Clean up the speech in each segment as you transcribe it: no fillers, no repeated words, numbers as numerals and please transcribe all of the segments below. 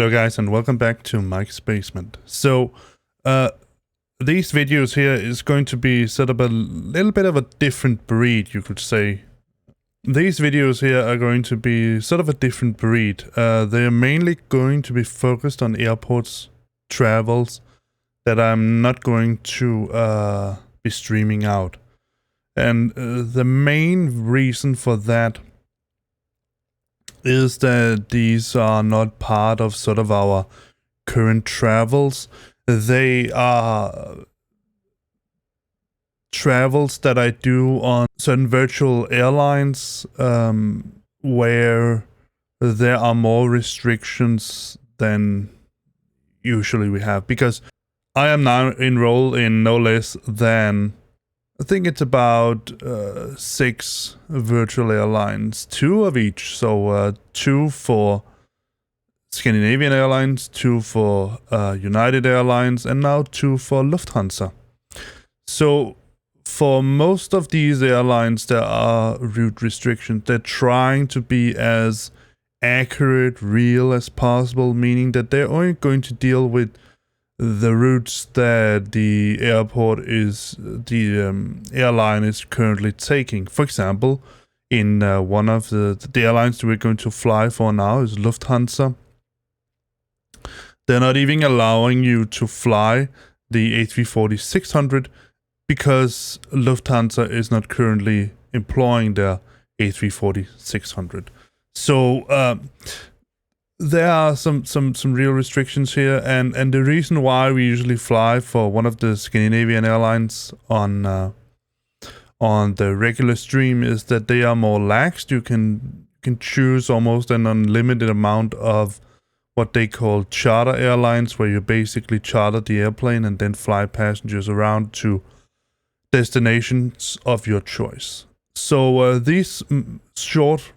Hello guys and welcome back to Mike's Basement. So these videos here is going to be sort of a little bit of a different breed, you could say. These videos here are going to be sort of a different breed. They're mainly going to be focused on airports, travels that I'm not going to be streaming out. And the main reason for that is that these are not part of sort of our current travels. They are travels that I do on certain virtual airlines where there are more restrictions than usually we have, because I am now enrolled in no less than, I think it's about 6 virtual airlines, 2 of each. So 2 for Scandinavian Airlines, 2 for United Airlines, and now 2 for Lufthansa. So for most of these airlines, there are route restrictions. They're trying to be as accurate, real as possible, meaning that they're only going to deal with the routes that the airline is currently taking. For example, in one of the airlines that we're going to fly for now is Lufthansa. They're not even allowing you to fly the A340-600 because Lufthansa is not currently employing their A340-600. So there are some real restrictions here, and the reason why we usually fly for one of the Scandinavian airlines on the regular stream is that they are more laxed. You can choose almost an unlimited amount of what they call charter airlines, where you basically charter the airplane and then fly passengers around to destinations of your choice. So these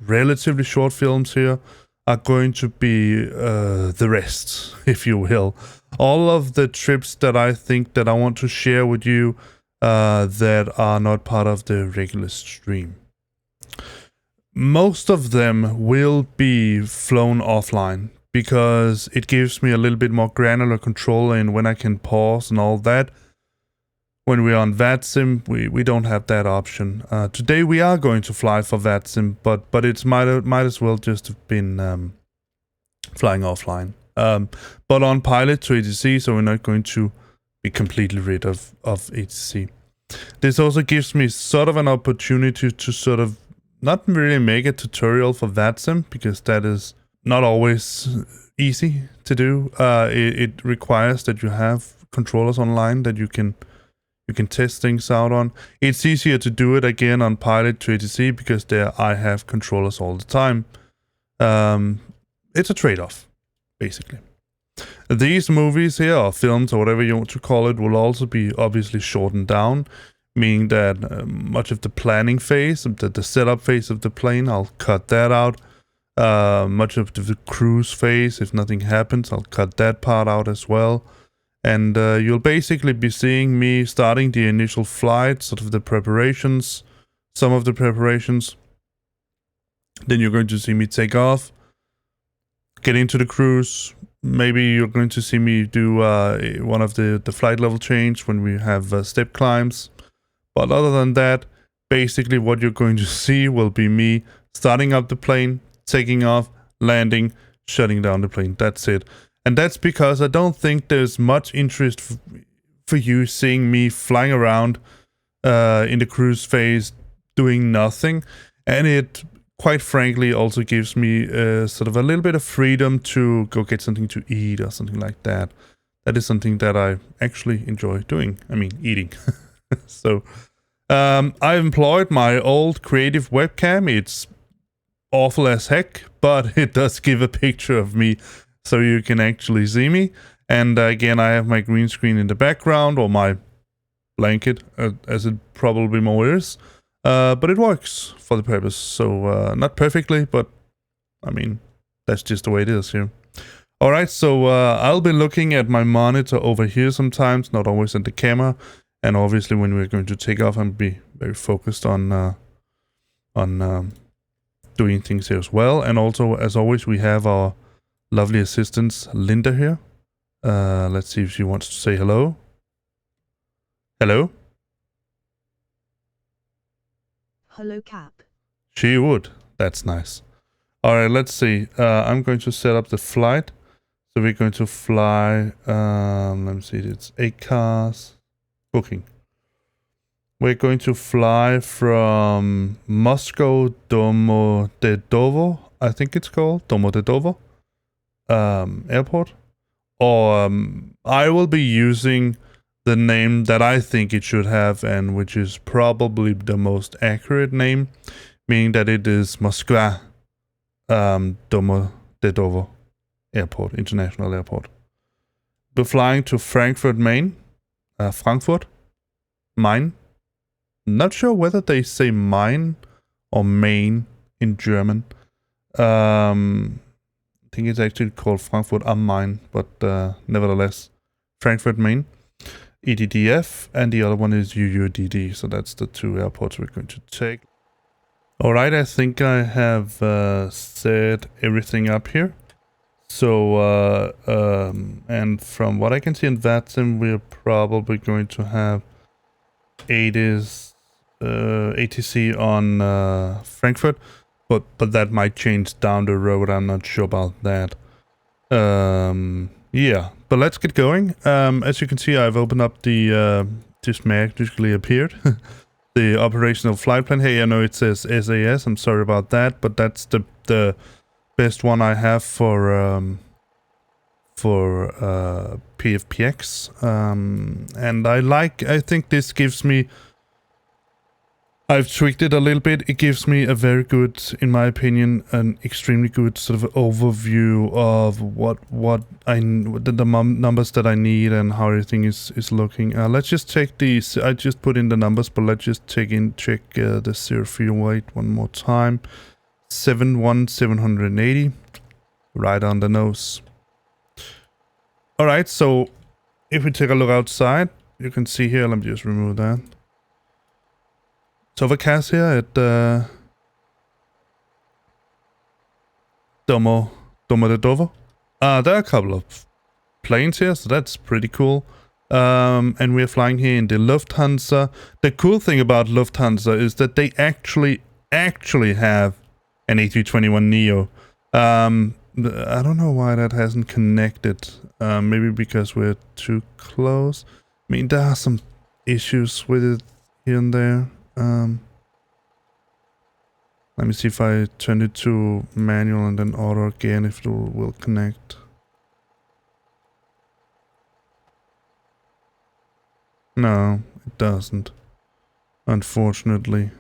relatively short films here are going to be the rest, if you will. All of the trips that I think that I want to share with you that are not part of the regular stream. Most of them will be flown offline because it gives me a little bit more granular control in when I can pause and all that. When we're on VATSIM, we don't have that option. Today we are going to fly for VATSIM, but it's might as well just have been flying offline. But on pilot to ATC, so we're not going to be completely rid of ATC. This also gives me sort of an opportunity to sort of not really make a tutorial for VATSIM, because that is not always easy to do. It requires that you have controllers online that you can test things out on. It's easier to do it again on pilot to ATC because there I have controllers all the time. It's a trade-off, basically. These movies here, or films, or whatever you want to call it, will also be obviously shortened down, meaning that much of the planning phase, the setup phase of the plane, I'll cut that out. Much of the cruise phase, if nothing happens, I'll cut that part out as well. And you'll basically be seeing me starting the initial flight, sort of the preparations, some of the preparations. Then you're going to see me take off, get into the cruise. Maybe you're going to see me do one of the flight level change when we have step climbs. But other than that, basically what you're going to see will be me starting up the plane, taking off, landing, shutting down the plane. That's it. And that's because I don't think there's much interest for you seeing me flying around in the cruise phase doing nothing. And it, quite frankly, also gives me sort of a little bit of freedom to go get something to eat or something like that. That is something that I actually enjoy doing. I mean, eating. So I employed my old creative webcam. It's awful as heck, but it does give a picture of me so you can actually see me. And again, I have my green screen in the background, or my blanket, as it probably more is. But it works for the purpose. So not perfectly, but I mean, that's just the way it is here. Alright, so I'll be looking at my monitor over here sometimes, not always at the camera. And obviously when we're going to take off, I'll be very focused on doing things here as well. And also, as always, we have our lovely assistants, Linda here. Let's see if she wants to say hello. Hello? Hello, Cap. She would. That's nice. Alright, let's see. I'm going to set up the flight. So we're going to fly, let me see, it's 8 cars. Booking. We're going to fly from Moscow, Domodedovo, I think it's called, Domodedovo airport. Or I will be using the name that I think it should have, and which is probably the most accurate name, meaning that it is Moskva Domodedovo Airport, International Airport. We're flying to Frankfurt, Maine. Frankfurt, Main. Not sure whether they say Main or Main in German. I think it's actually called Frankfurt am Main, but nevertheless, Frankfurt, Maine. EDDF, and the other one is UUDD. So that's the 2 airports we're going to take. Alright, I think I have set everything up here. So, and from what I can see in VATSIM, we're probably going to have ATC on Frankfurt, but that might change down the road. I'm not sure about that. Yeah, but let's get going. As you can see, I've opened up the this magically appeared the operational flight plan. Hey, I know it says SAS. I'm sorry about that, but that's the best one I have for PFPX, and I think this gives me, I've tweaked it a little bit. It gives me a very good, in my opinion, an extremely good sort of overview of the numbers that I need and how everything is looking. Let's just check these. I just put in the numbers, but let's just check the zero fuel weight one more time. 780, right on the nose. All right, so if we take a look outside, you can see here. Let me just remove that. It's overcast here at Domodedovo. There are a couple of planes here, so that's pretty cool. And we're flying here in the Lufthansa. The cool thing about Lufthansa is that they actually have an A321neo. I don't know why that hasn't connected. Maybe because we're too close. I mean, there are some issues with it here and there. Let me see if I turn it to manual and then auto again, if it will connect. No, it doesn't. Unfortunately.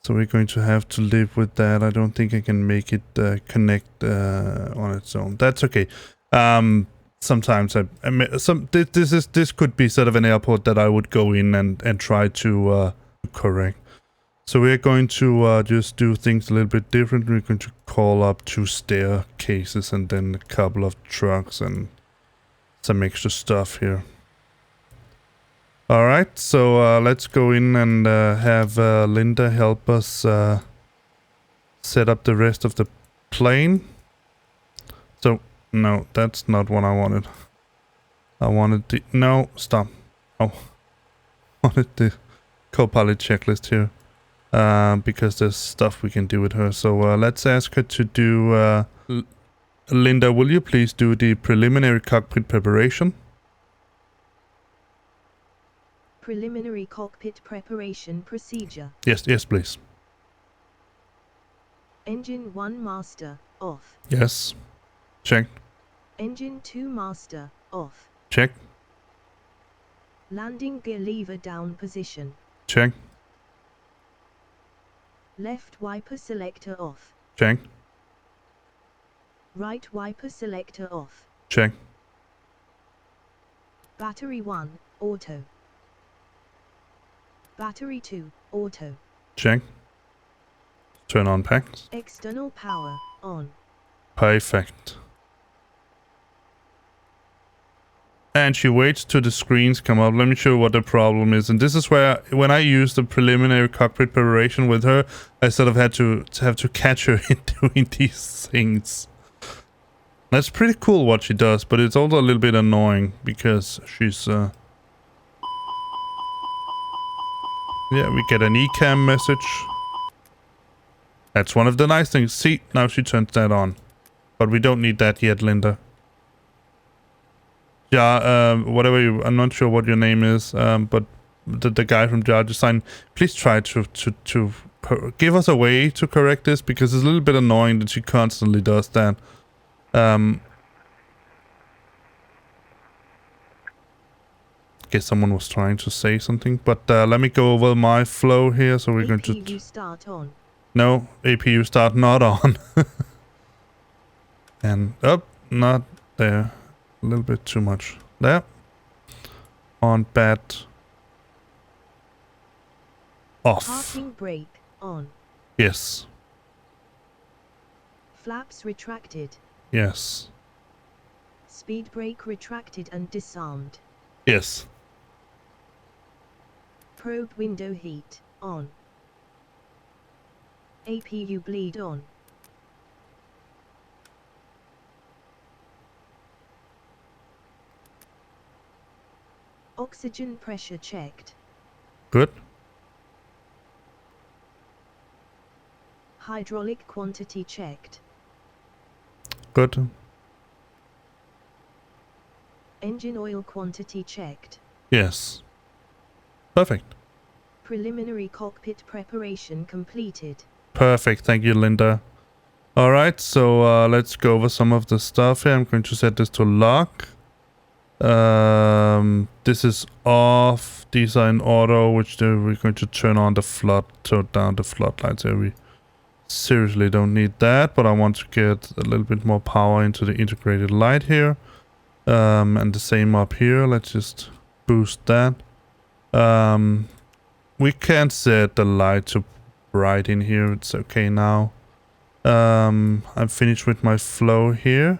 So we're going to have to live with that. I don't think I can make it connect on its own. That's okay. Sometimes this could be sort of an airport that I would go in and try to correct. So we're going to just do things a little bit different. We're going to call up 2 staircases and then a couple of trucks and some extra stuff here. Alright, so let's go in and have Linda help us set up the rest of the plane. So, no, that's not what I wanted. I wanted the... No, stop. Oh, I wanted the co-pilot checklist here. Because there's stuff we can do with her. So let's ask her to do... Linda, will you please do the preliminary cockpit preparation? Preliminary cockpit preparation procedure. Yes, please. Engine 1 master, off. Yes. Check. Engine 2 master, off. Check. Landing gear lever down position. Check. Left wiper selector off. Check. Right wiper selector off. Check. Battery 1, auto. Battery 2, auto. Check. Turn on packs. External power, on. Perfect. And she waits till the screens come up. Let me show you what the problem is. And this is where, when I use the preliminary cockpit preparation with her, I sort of had to catch her in doing these things. That's pretty cool what she does, but it's also a little bit annoying because she's... yeah, we get an ECAM message. That's one of the nice things. See, now she turns that on. But we don't need that yet, Linda. Yeah, whatever you... I'm not sure what your name is, but the guy from Jar Design, please try to give us a way to correct this, because it's a little bit annoying that she constantly does that. Guess someone was trying to say something, but let me go over my flow here. So we're going to... APU start on. No, APU start not on. And up, not there. A little bit too much. There. On bat. Off. Parking brake on. Yes. Flaps retracted. Yes. Speed brake retracted and disarmed. Yes. Probe window heat on. APU bleed on. Oxygen pressure checked. Good. Hydraulic quantity checked. Good. Engine oil quantity checked. Yes. Perfect. Preliminary cockpit preparation completed. Perfect. Thank you, Linda. All right, so let's go over some of the stuff here. I'm going to set this to lock. This is off. These are in auto, which we're going to turn on the flood, turn down the floodlights here. We seriously don't need that, but I want to get a little bit more power into the integrated light here. And the same up here. Let's just boost that. We can't set the light to bright in here. It's okay now. I'm finished with my flow here.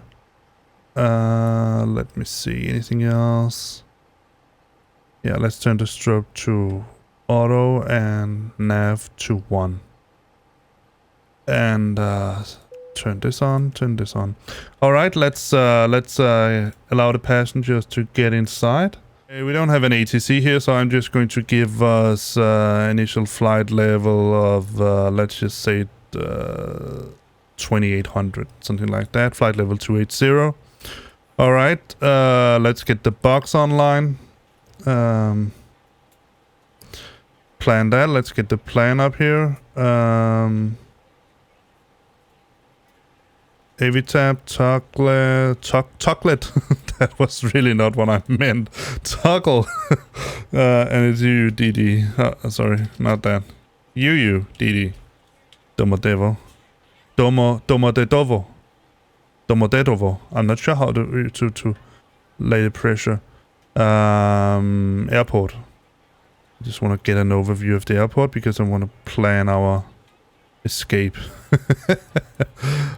Let me see. Anything else? Yeah, let's turn the strobe to auto and nav to 1. And turn this on, turn this on. All right, let's allow the passengers to get inside. We don't have an ATC here, so I'm just going to give us initial flight level of let's just say 2800, something like that. Flight level 280. All right, let's get the box online. Plan that. Let's get the plan up here. AVTAP, Chocolate. That was really not what I meant. Toggle. And it's UUDD. Sorry, not that. UUDD. Domodedovo. Domodedovo. I'm not sure how to lay the pressure. Airport. I just want to get an overview of the airport because I want to plan our escape.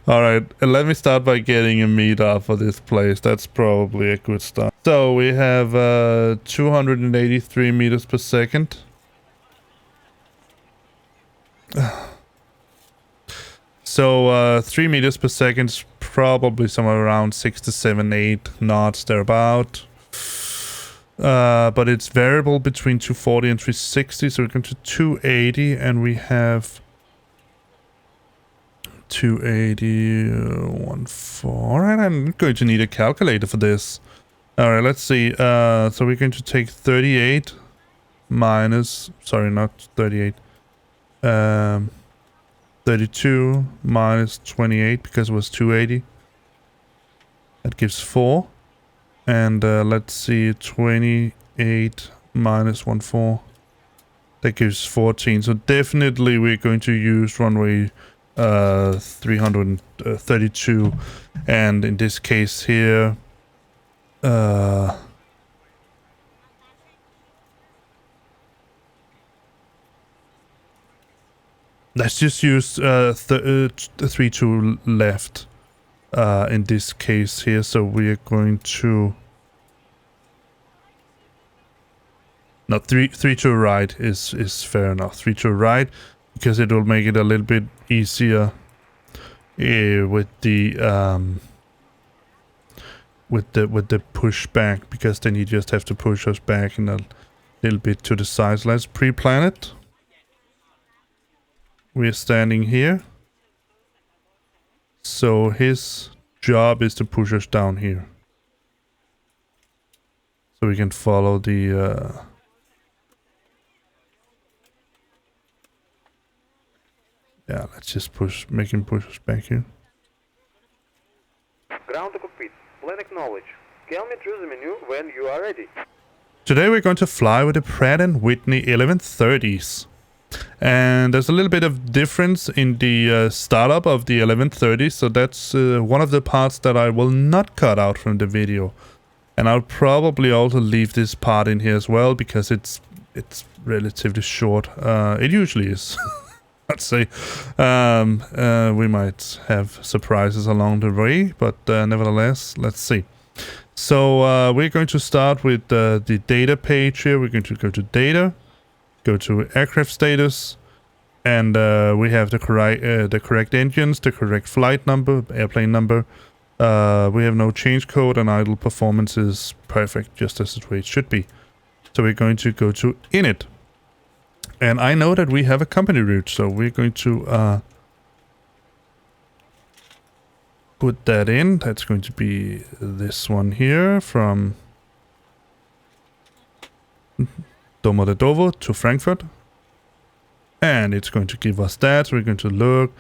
All right, let me start by getting a meter for this place. That's probably a good start. So we have 283 meters per second. So 3 meters per second is probably somewhere around 6 to 7, 8 knots thereabout. But it's variable between 240 and 360, so we're going to 280, and we have 280, 14. All right, I'm going to need a calculator for this. All right, let's see. So we're going to take 38 minus, sorry, not 38. 32 minus 28 because it was 280. That gives 4. And let's see, 28 minus 14. That gives 14. So definitely we're going to use runway 332. And in this case here, let's just use 32 left in this case here. So we are going to No, three to right is fair enough. 3 to right, because it will make it a little bit easier with the pushback, because then you just have to push us back in a little bit to the sides. Let's pre-plan it. We're standing here, so his job is to push us down here, so we can follow the yeah, let's just make him push us back here. Ground to cockpit. Plan acknowledge. Tell me through the menu when you are ready. Today we're going to fly with the Pratt & Whitney 1130s. And there's a little bit of difference in the startup of the 1130s, so that's one of the parts that I will not cut out from the video. And I'll probably also leave this part in here as well, because it's relatively short. It usually is. I'd say we might have surprises along the way, but nevertheless, let's see. So we're going to start with the data page here. We're going to go to data, go to aircraft status, and we have the correct engines, the correct flight number, airplane number. We have no change code, and idle performance is perfect, just as the way it should be. So we're going to go to init. And I know that we have a company route, so we're going to put that in. That's going to be this one here from Domodedovo to Frankfurt. And it's going to give us that. So we're going to look.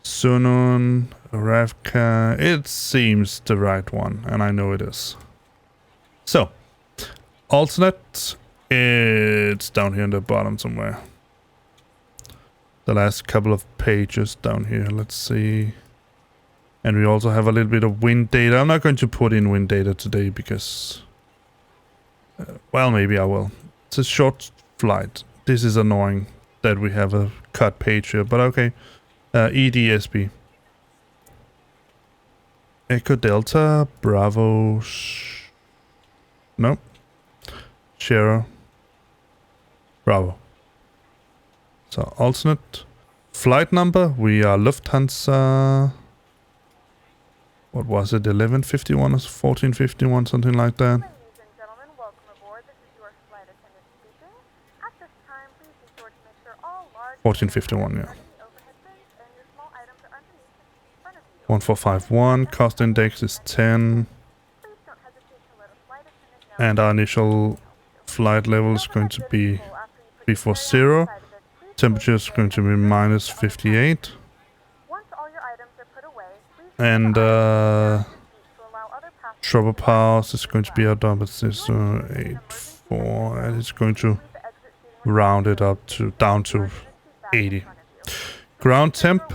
Sunun, Ravka. It seems the right one, and I know it is. So, alternate. It's down here in the bottom somewhere. The last couple of pages down here. Let's see. And we also have a little bit of wind data. I'm not going to put in wind data today because... well, maybe I will. It's a short flight. This is annoying that we have a cut page here, but okay. EDSB. Echo Delta, Bravo... no. Sierra. Bravo. So, alternate flight number. We are Lufthansa. What was it? 1151 or 1451, something like that. Ladies and gentlemen, welcome aboard. This is your flight attendant speaking. At this time, please be sure to make sure all large 1451, yeah. overhead bins and your small items are underneath in front of you. 1451. Cost index is 10. Please don't hesitate to let a flight attendant know. And our initial flight level is going to be 340. Temperature is going to be minus 58. Once all your items are put away, please And to allow other passengers trouble powers is going to be our dump. It's 84, and it's going to round it up to down to 80. Ground temp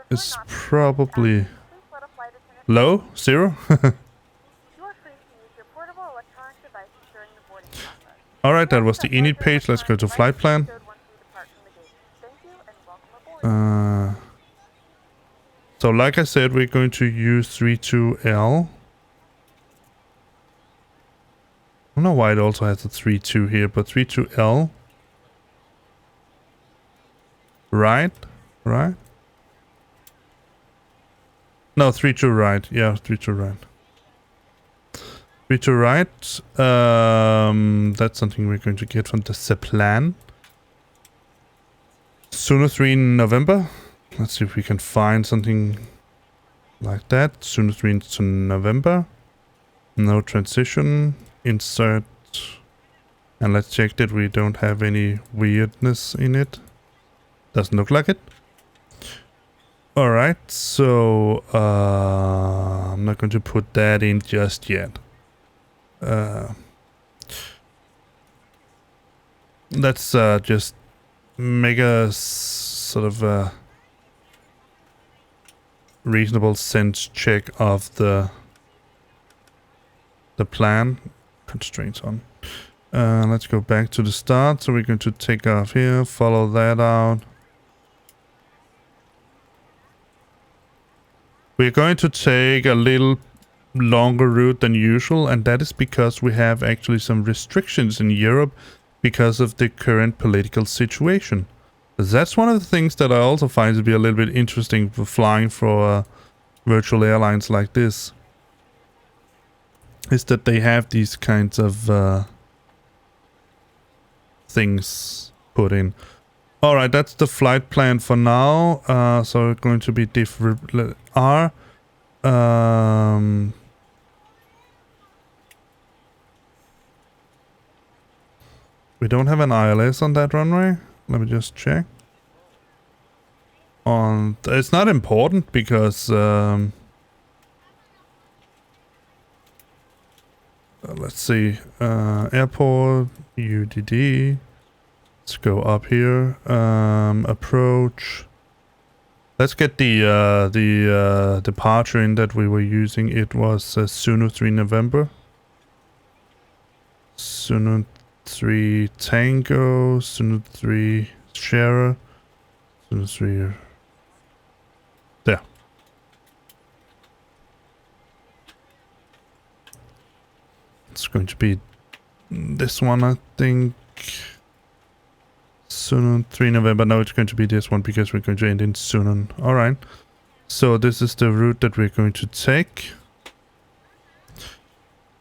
is probably low, 0. Alright, that was the init page. Let's go to flight plan. So like I said, we're going to use 32L. I don't know why it also has a 32 here, but 32L. Right? Right? No, 32 right. Yeah, 32 right. 32 right. That's something we're going to get from the plan. Sooner 3 in November. Let's see if we can find something like that. Sooner 3 to November. No transition. Insert. And let's check that we don't have any weirdness in it. Doesn't look like it. Alright, so I'm not going to put that in just yet. Let's just make a sort of reasonable sense check of the plan. Constraints on. Let's go back to the start. So we're going to take off here, follow that out. We're going to take a little longer route than usual, and that is because we have actually some restrictions in Europe because of the current political situation. That's one of the things that I also find to be a little bit interesting for flying for virtual airlines like this, is that they have these kinds of things put in. Alright, that's the flight plan for now. So it's going to be different. We don't have an ILS on that runway. Let me just check. It's not important because let's see. Airport UUDD. Let's go up here. Approach. Let's get the departure in that we were using. It was Suno 3 November. Suno 3 Tango. Suno 3 Sierra. Suno 3. There. It's going to be this one, I think. Sunon 3 November. No, it's going to be this one because we're going to end in Sunon. Alright. So this is the route that we're going to take.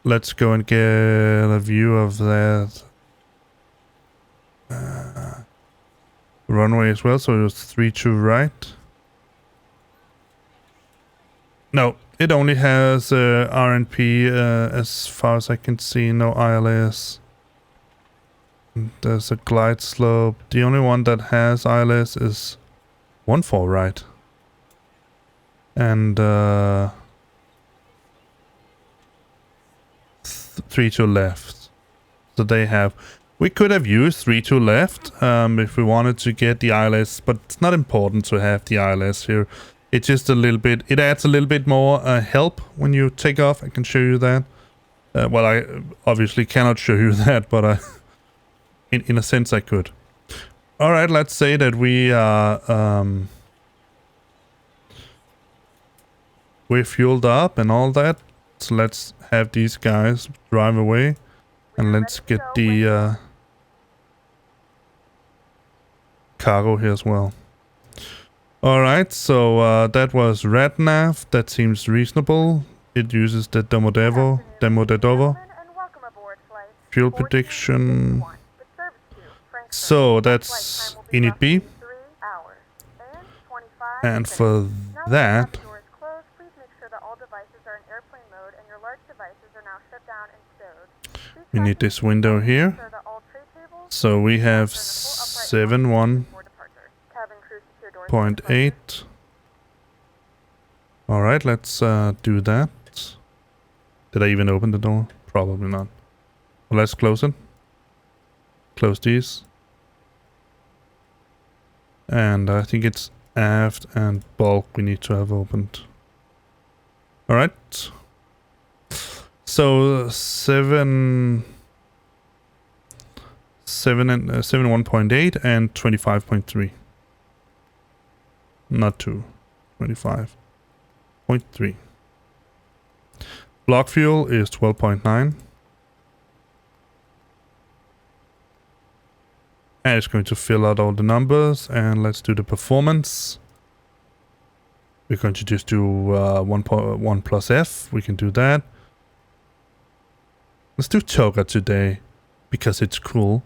Let's go and get a view of that runway as well. So it's 3 to right. No, it only has RNP as far as I can see. No ILS. There's a glide slope. The only one that has ILS is 14 right. And 3 to left. So they have... We could have used 3 to left if we wanted to get the ILS, but it's not important to have the ILS here. It's just a little bit... It adds a little bit more help when you take off. I can show you that. Well, I obviously cannot show you that, but in a sense I could. Alright, let's say that we are... we're fueled up and all that. So let's have these guys drive away. And let's get the cargo here as well. Alright, so that was RadNav. That seems reasonable. It uses the Domodedovo. Fuel prediction. So that's init B. And for that, we need this window here. So we have 71.8. Alright, let's do that. Did I even open the door? Probably not. Well, let's close it. Close these. And I think it's aft and bulk we need to have opened. Alright. So 71.8 and 25.3. Not 2. 25.3. Block fuel is 12.9. And it's going to fill out all the numbers, and let's do the performance. We're going to just do 1 plus F. We can do that. Let's do Toga today because it's cool.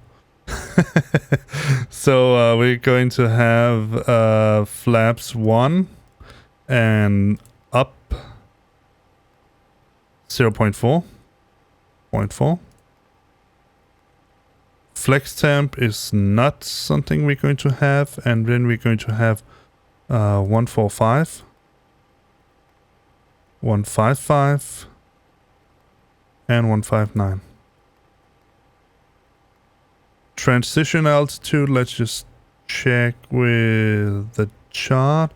So we're going to have flaps 1 and up 0.4. Flex temp is not something we're going to have, and then we're going to have 145, 155, and 159. Transition altitude, let's just check with the chart.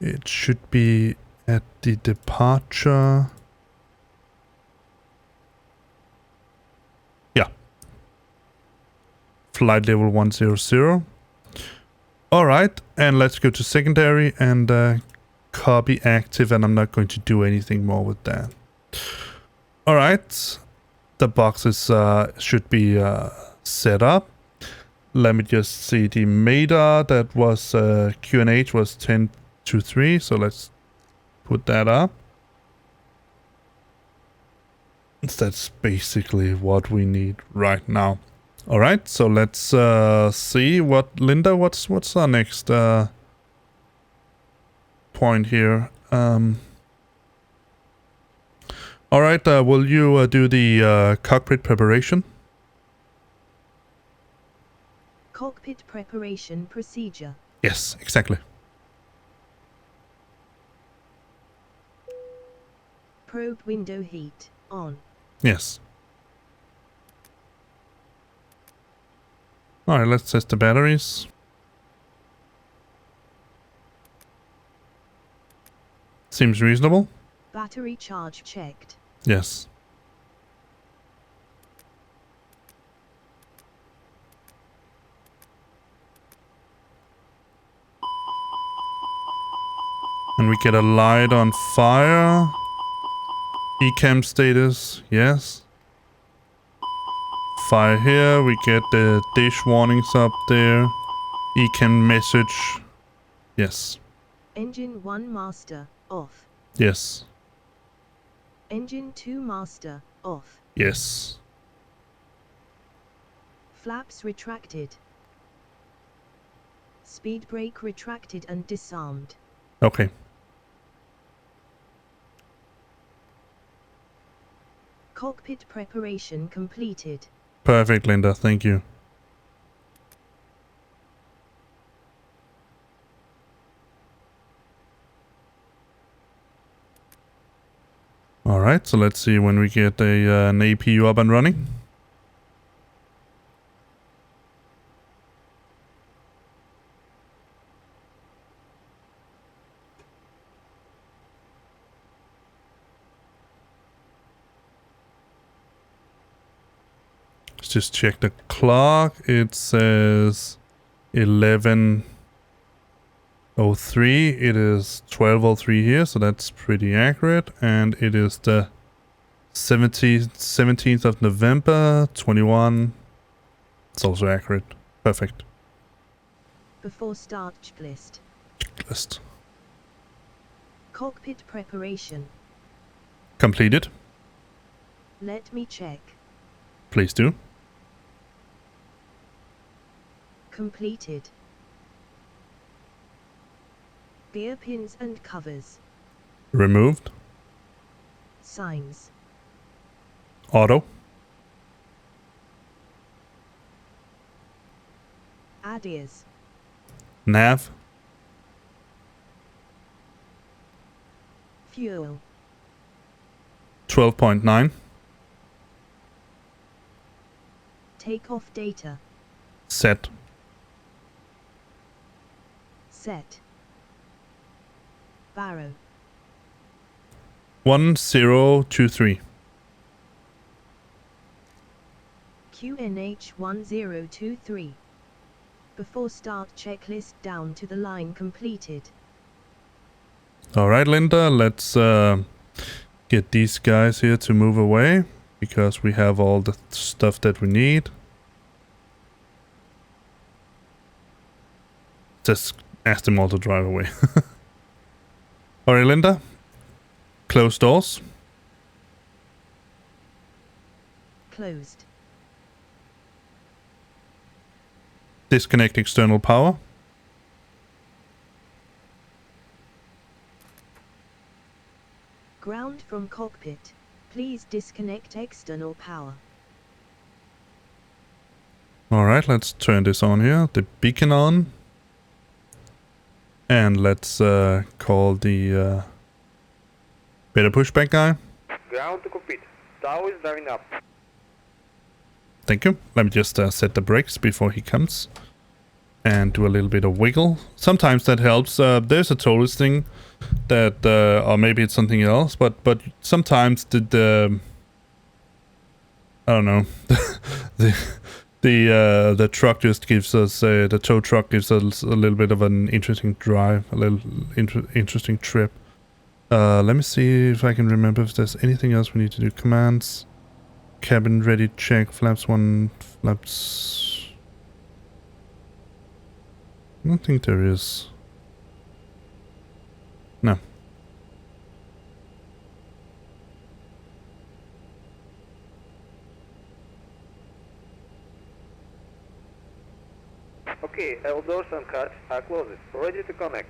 It should be at the departure. Flight level 100. Alright, and let's go to secondary and copy active, and I'm not going to do anything more with that. All right. The boxes should be set up. Let me just see the META that was QNH was 10 to 3. So let's put that up. That's basically what we need right now. All right. So let's see what Linda. What's our next point here? All right. Will you do the cockpit preparation? Cockpit preparation procedure. Yes, exactly. Probe window heat on. Yes. All right, let's test the batteries. Seems reasonable. Battery charge checked. Yes. And we get a light on fire. Ecam status, yes. Fire here, we get the dish warnings up there. Ecam message, yes. Engine 1 master off. Yes. Engine 2 master off. Yes. Flaps retracted. Speed brake retracted and disarmed. Okay. Cockpit preparation completed. Perfect, Linda. Thank you. All right, so let's see when we get an APU up and running. Let's just check the clock. It says 11:03. It is 12:03 here, so that's pretty accurate. And it is the 17th of November, 21. It's also accurate. Perfect. Before start checklist. Checklist. Cockpit preparation. Completed. Let me check. Please do. Completed. Gear pins and covers. Removed. Signs. Auto. ADDS. Nav. Fuel. 12.9. Takeoff data. Set. Set. Barrow. 1023. QNH 1023. Before start checklist down to the line completed. Alright, Linda, let's get these guys here to move away because we have all the stuff that we need. Just ask them all to drive away. Alright, Linda. Close doors. Closed. Disconnect external power. Ground from cockpit. Please disconnect external power. Alright, let's turn this on here. The beacon on. And let's call the better pushback guy. Ground to cockpit. Tower is driving up. Thank you. Let me just set the brakes before he comes. And do a little bit of wiggle. Sometimes that helps. There's a totals thing that, or maybe it's something else, but sometimes the I don't know, the truck just gives us the tow truck gives us a little bit of an interesting drive, a little interesting trip. Let me see if I can remember if there's anything else we need to do. Commands. Cabin ready check. Flaps 1. Flaps. I don't think there is. No. Okay, all doors and cards are closed. Ready to connect.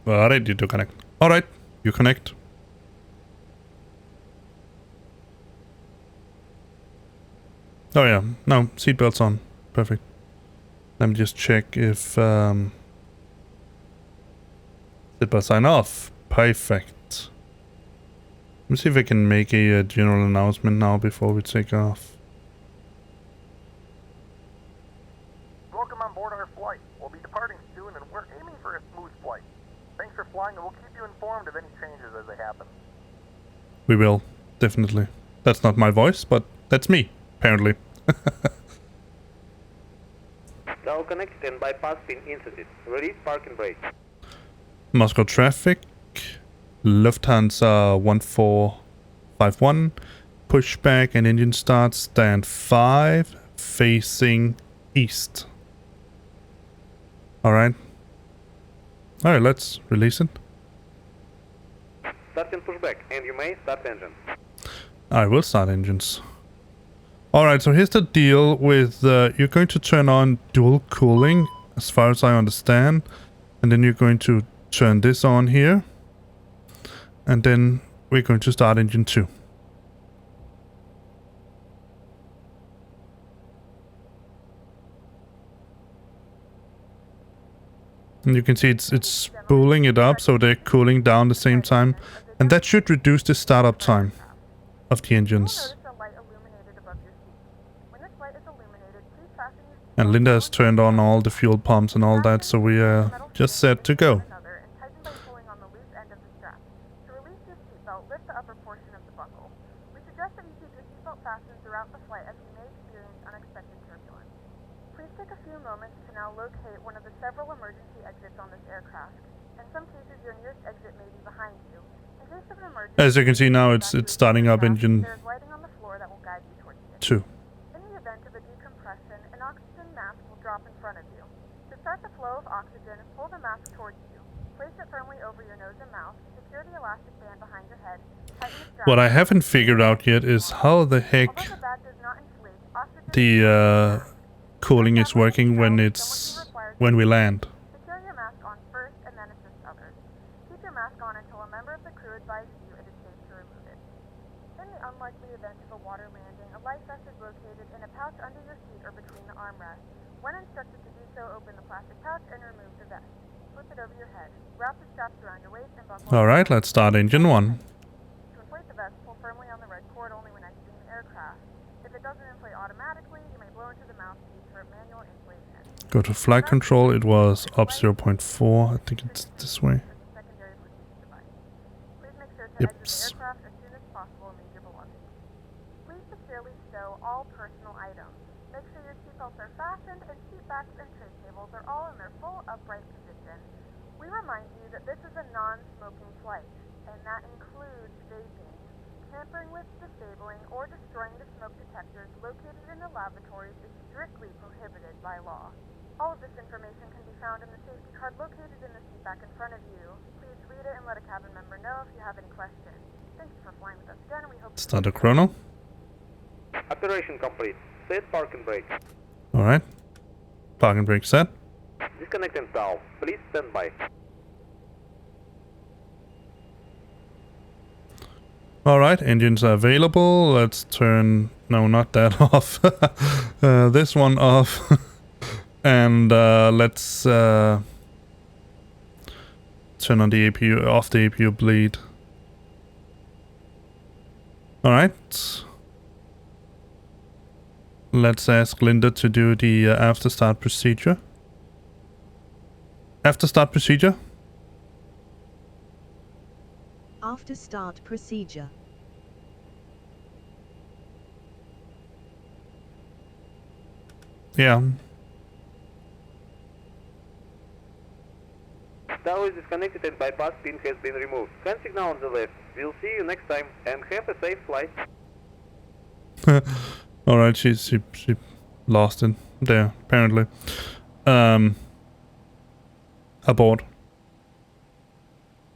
Ready to connect. Alright, you connect. Oh yeah, no, seatbelts on. Perfect. Let me just check if seatbelt sign off. Perfect. Let me see if I can make a general announcement now before we take off. Welcome on board our flight. We'll be departing soon and we're aiming for a smooth flight. Thanks for flying and we'll keep you informed of any changes as they happen. We will, definitely. That's not my voice, but that's me, apparently. Now connected and bypass pin inserted. Ready, park and brake. Moscow traffic. Lufthansa 1451. Pushback and engine start. Stand 5. Facing east. Alright. Alright, let's release it. Start and pushback, and you may start engine. I will start engines. Alright, so here's the deal with... you're going to turn on dual cooling, as far as I understand. And then you're going to turn this on here. And then we're going to start engine 2. And you can see it's spooling it up, so they're cooling down the same time. And that should reduce the startup time of the engines. And Linda has turned on all the fuel pumps and all that, so we are just set to go. Locate one of the several emergency exits on this aircraft. In some cases, your nearest exit may be behind you. In case of an emergency, as you can see now, it's starting up engine there's lighting on the floor that will guide you towards the 2. In the event of a decompression, an oxygen mask will drop in front of you. To start the flow of oxygen, pull the mask towards you. Place it firmly over your nose and mouth. Secure the elastic band behind your head. Tighten the strap. What I haven't figured out yet is how the heck Although the bag does not inflate, oxygen the cooling is working when we land. Secure your mask on first and then assist others. Keep your mask on until a member of the crew advises you it is safe to remove it. In the unlikely event of a water landing, a life vest is located in a pouch under your seat or between the armrests. When instructed to do so, open the plastic pouch and remove the vest. Slip it over your head. Wrap the straps around your waist and buckle. Alright, let's start engine 1. To inflate the vest, pull firmly on the red cord only when exiting the aircraft. If it doesn't inflate automatically, you may blow into the mouthpiece for manual inflation. Go to flight control. It was up 0.4. I think it's this way. Please make sure to Yep. exit the aircraft as soon as possible and leave your belongings. Please securely stow all personal items. Make sure your seatbelts are fastened and seat backs and tray tables are all in their full upright position. We remind you that this is a non-smoking flight, and that includes vaping. Tampering with, disabling, or destroying the smoke detectors located in the lavatories is strictly prohibited by law. All of this information can be found in the safety card located in the seat back in front of you. Please read it and let a cabin member know if you have any questions. Thank you for flying with us again. We hope Start the chrono. Operation complete. Set park and brake. Alright. Park and brake set. Disconnect and valve. Please stand by. Alright, engines are available. Let's turn... No, not that off. This one off. And let's turn on the APU, off the APU bleed. Alright. Let's ask Linda to do the after start procedure. After start procedure? After start procedure. Yeah. Tower is disconnected and bypass pin has been removed. Hand signal on the left. We'll see you next time and have a safe flight. Alright, she lost it there, apparently. Abort.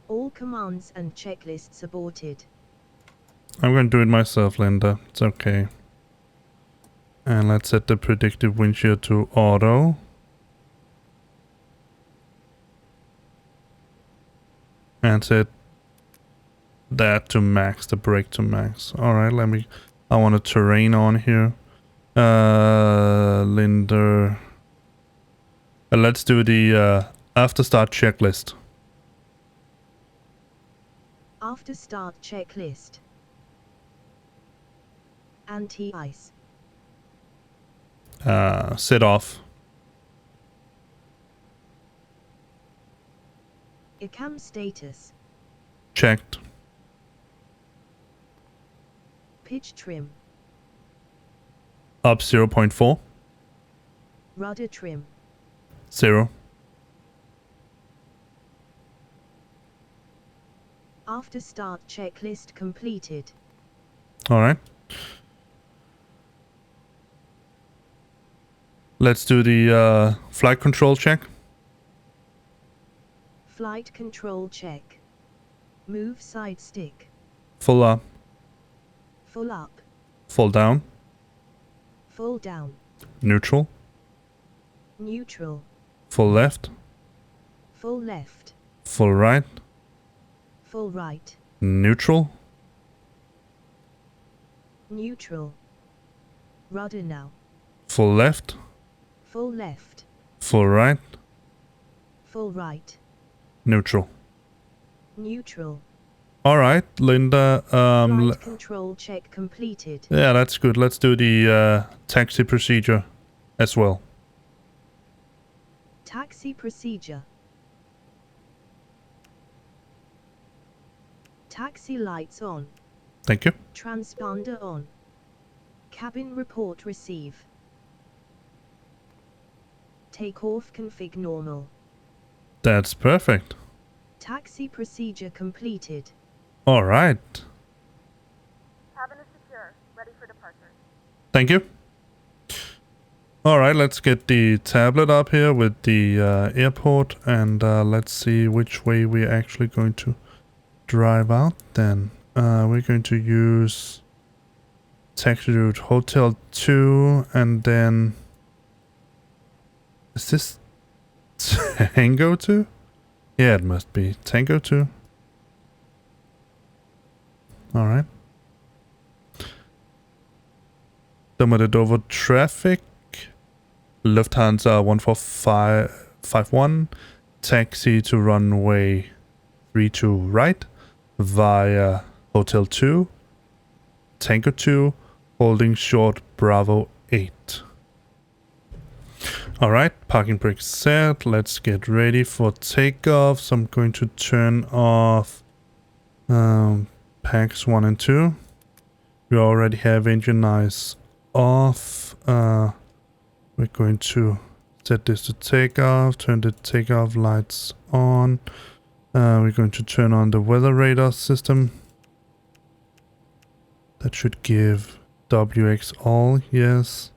All commands and checklists aborted. I'm gonna do it myself, Linda. It's okay. And let's set the predictive wind shear to auto. And set that to max, the brake to max. Alright, I want a terrain on here. Linda. Let's do the after start checklist. After start checklist. Anti-ice. Set off. ICAM status. Checked. Pitch trim. Up 0.4. Rudder trim. 0. After start checklist completed. Alright. Let's do the flight control check. Flight control check. Move side stick. Full up. Full up. Full down. Full down. Neutral. Neutral. Full left. Full left. Full right. Full right. Neutral. Neutral. Rudder now. Full left. Full left. Full right. Full right. Neutral. Neutral. Alright, Linda. Flight control check completed. Yeah, that's good. Let's do the taxi procedure as well. Taxi procedure. Taxi lights on. Thank you. Transponder on. Cabin report receive. Takeoff config normal. That's perfect. Taxi procedure completed. Alright. Cabin is secure. Ready for departure. Thank you. Alright, let's get the tablet up here with the airport and let's see which way we're actually going to drive out then. We're going to use taxi route Hotel 2 and then... Is this Tango 2? Yeah, it must be Tango 2. Alright. Domodedovo traffic. Lufthansa 14551. Taxi to runway 32 right. Via Hotel 2. Tango 2. Holding short Bravo 8. Alright, parking brake set. Let's get ready for takeoff. So I'm going to turn off packs 1 and 2. We already have engine eyes off. We're going to set this to takeoff. Turn the takeoff lights on. We're going to turn on the weather radar system. That should give WX all, yes.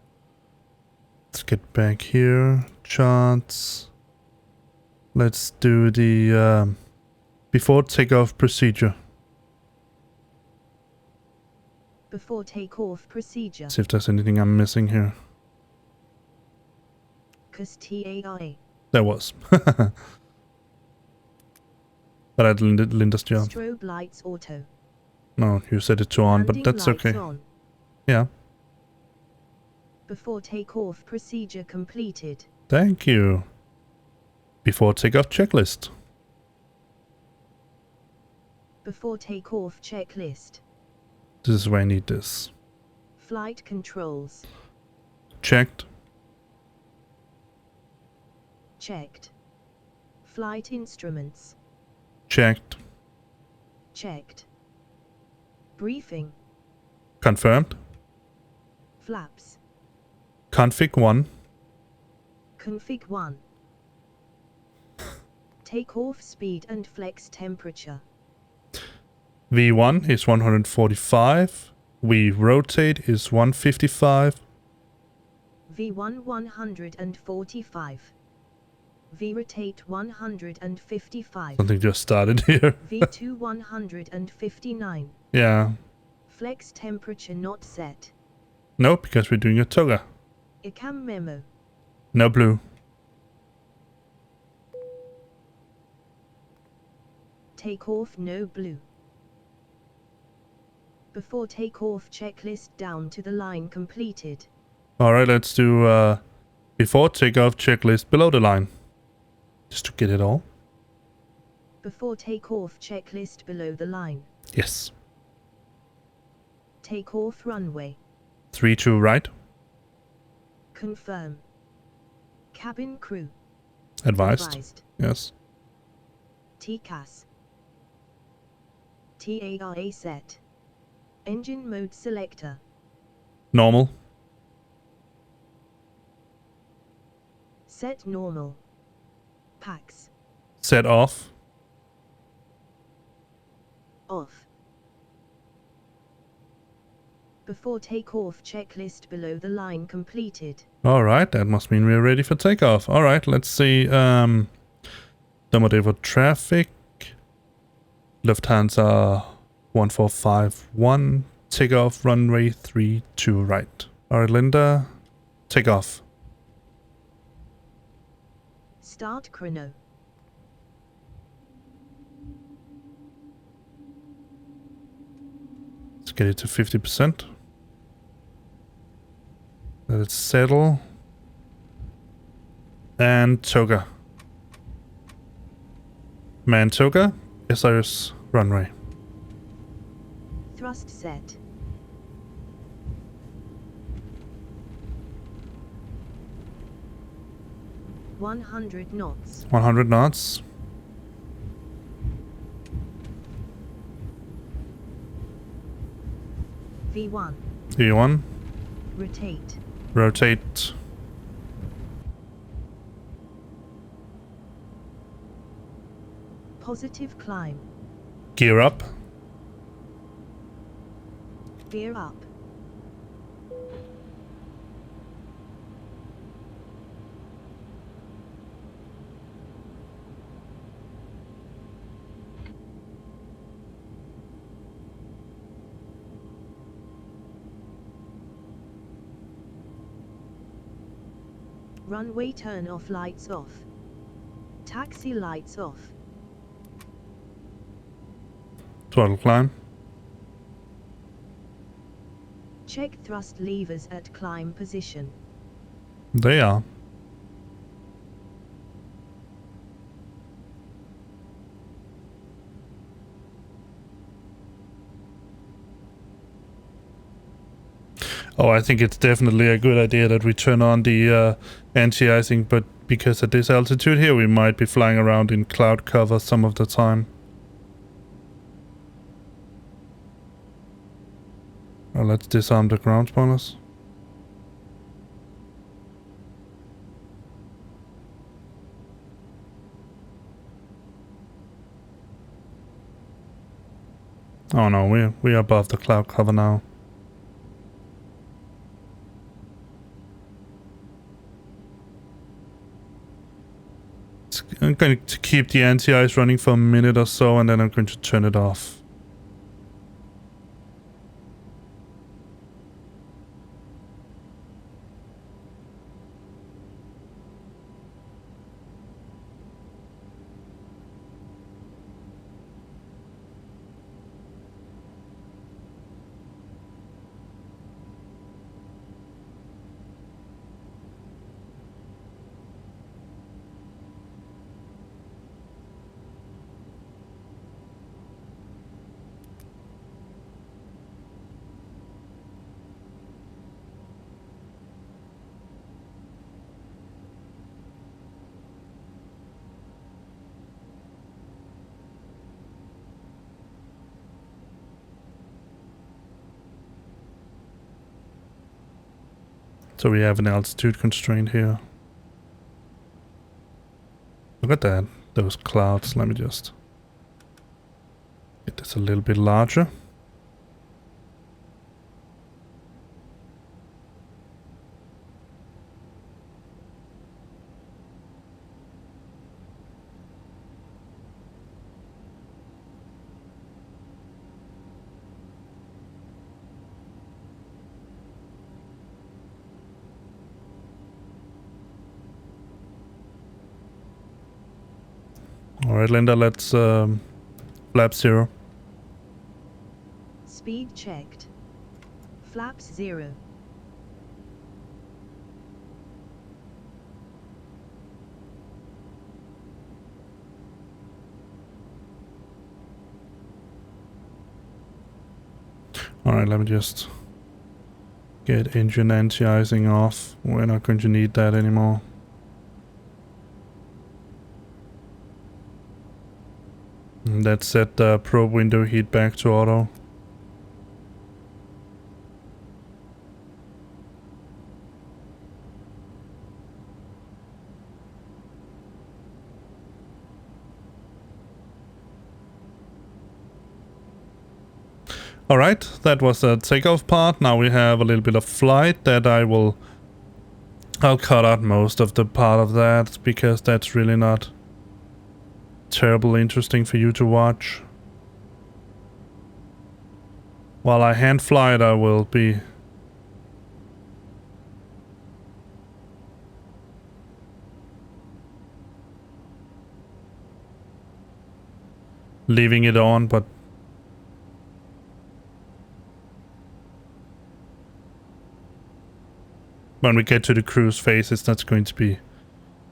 Let's get back here. Charts. Let's do the before takeoff procedure. Before takeoff procedure. See if there's anything I'm missing here. TAI. There was. But I did Linda's job. Strobe lights auto. No, you set it to on, but Landing that's lights okay. on. Yeah. Before takeoff procedure completed. Thank you. Before takeoff checklist. Before takeoff checklist. This is where I need this. Flight controls. Checked. Checked. Flight instruments. Checked. Checked. Briefing. Confirmed. Flaps. Config 1. Config 1. Takeoff speed and flex temperature. V1 is 145. V rotate is 155. V1 145. V rotate 155. Something just started here. V2 159. Yeah. Flex temperature not set. No, because we're doing a toga. ICAM memo. No blue. Takeoff no blue. Before takeoff checklist down to the line completed. Alright, let's do before takeoff checklist below the line. Just to get it all. Before takeoff checklist below the line. Yes. Takeoff runway. 32 right. Confirm. Cabin crew. Advised. Yes. TCAS. TARA set. Engine mode selector. Normal. Set normal. Pax. Set off. Off. Before takeoff checklist below the line completed. Alright, that must mean we're ready for takeoff. Alright, let's see. Domodedovo traffic. Lufthansa 1451. Takeoff runway 32 right. Alright, Linda. Takeoff. Start chrono. Let's get it to 50%. Let it settle. And toga. Man toga. SRS runway. Thrust set. (100 knots). 100 knots. V1. V1. Rotate. Rotate. Positive climb. Gear up. Gear up. Runway turn off, lights off. Taxi lights off. Throttle climb. Check thrust levers at climb position. They are. Oh, I think it's definitely a good idea that we turn on the anti-icing, but because at this altitude here we might be flying around in cloud cover some of the time. Well, let's disarm the ground spawners. Oh no, we're above the cloud cover now. I'm going to keep the anti-ice running for a minute or so, and then I'm going to turn it off. So we have an altitude constraint here. Look at that. those clouds. Let me just get this a little bit larger. Alright, Linda, let's flap 0. Speed checked. Flaps 0. Alright, let me just get engine anti-icing off. We're not going to need that anymore. And let's set the probe window heat back to auto. Alright, that was the takeoff part. Now we have a little bit of flight that I'll cut out most of the part of that because that's really not terribly interesting for you to watch. While I hand fly it, I will be leaving it on, but when we get to the cruise phase, it's not going to be...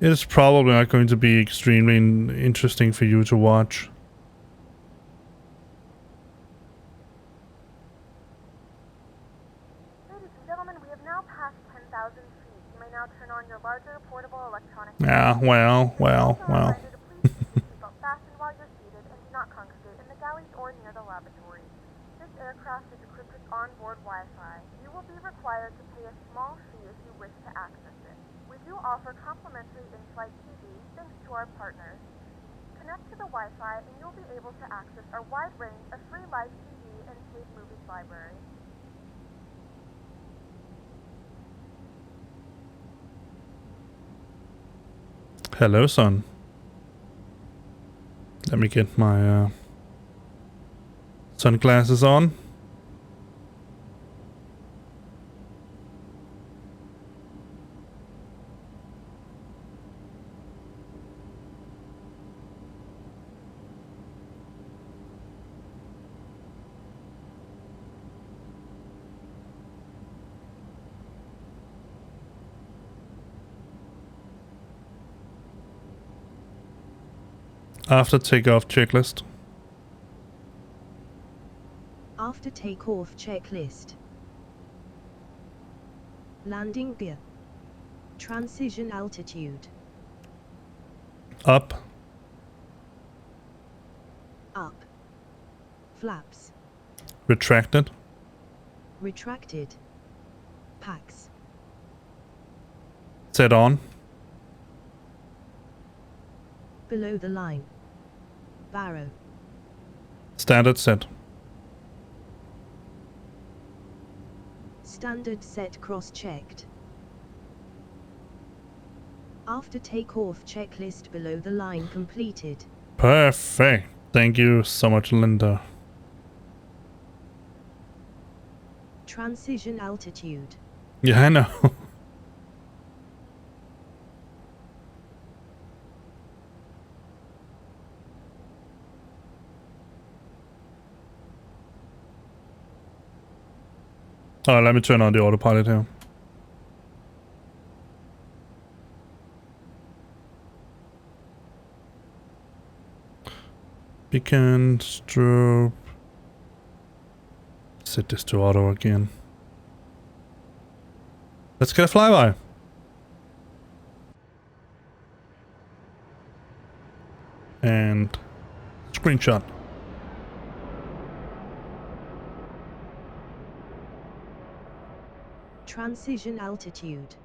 It's probably not going to be extremely interesting for you to watch. Ladies and gentlemen, we have now passed 10,000 feet. You may now turn on your larger portable electronic... Yeah, well. Please keep your seatbelt fastened while you're seated and do not congregate in the galleys or near the lavatory. This aircraft is equipped with onboard Wi-Fi. You will be required to pay a small fee if you wish to access it. We do offer complimentary in-flight TV thanks to our partners. Connect to the Wi-Fi and you'll be able to access our wide range of free live TV and paid movies library. Hello, son. Let me get my sunglasses on. After takeoff checklist. After takeoff checklist. Landing gear. Transition altitude. Up. Up. Flaps. Retracted. Retracted. Packs. Set on. Below the line. Barrow. Standard set. Standard set cross-checked. After takeoff checklist below the line completed. Perfect. Thank you so much, Linda. Transition altitude. Yeah, I know. Oh, let me turn on the autopilot here. Beacon, strobe. Set this to auto again. Let's get a flyby. And screenshot. Transition altitude.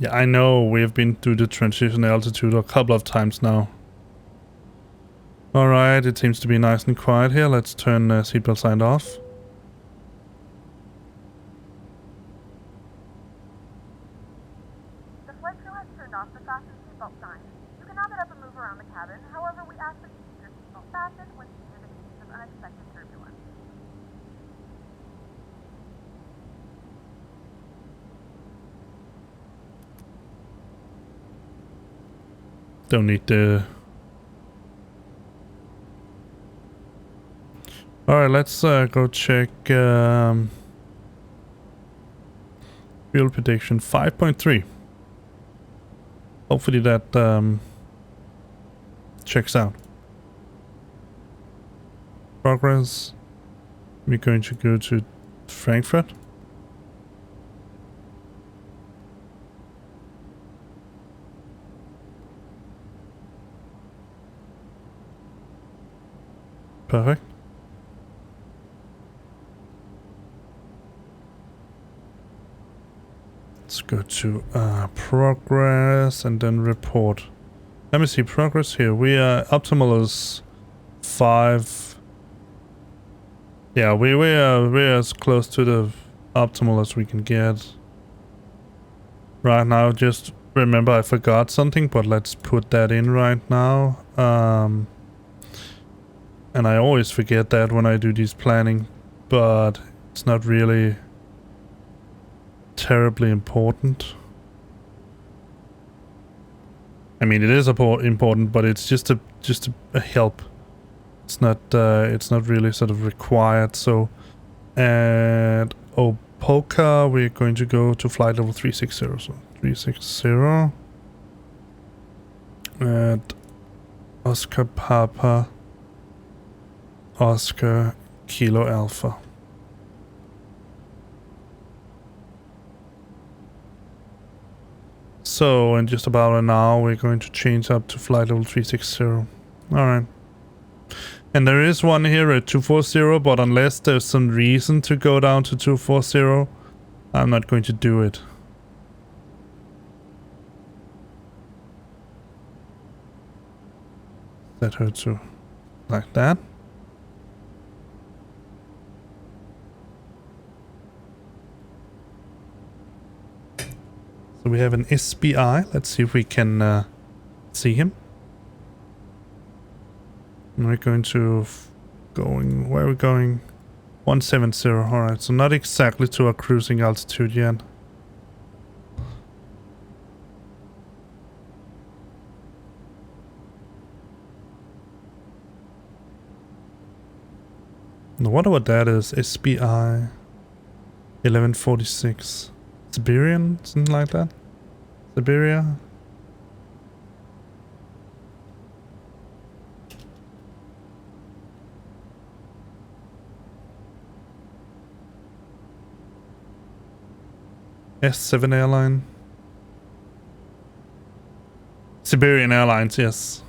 Yeah, I know we've been through the transition altitude a couple of times now. Alright, it seems to be nice and quiet here. Let's turn seatbelt sign off. The flight crew has turned off the fasten seatbelt sign. You can now get up and move around the cabin. However, we ask that you keep your seatbelt fastened when needed in case of unexpected turbulence. Don't need the... Alright, let's go check fuel prediction 5.3. Hopefully that checks out. Progress. We're going to go to Frankfurt. Perfect. Let's go to progress and then report. Let me see progress here. We are optimal is 5. Yeah, we're as close to the optimal as we can get. Right now, just remember I forgot something, but let's put that in right now. And I always forget that when I do these planning, but it's not really terribly important. I mean, it is important, but it's just a help. It's not really sort of required. So at Opoka, we're going to go to flight level 360. So 360 at Oscar Papa Oscar Kilo Alpha. So in just about an hour, we're going to change up to flight level 360. Alright. And there is one here at 240, but unless there's some reason to go down to 240, I'm not going to do it. Set her to like that. So we have an SBI. Let's see if we can see him. And we're going to where are we going? 170. Alright, so not exactly to our cruising altitude yet. I wonder what that is. SBI 1146. Siberian? Something like that? Siberia? S7 airline. Siberian Airlines, yes.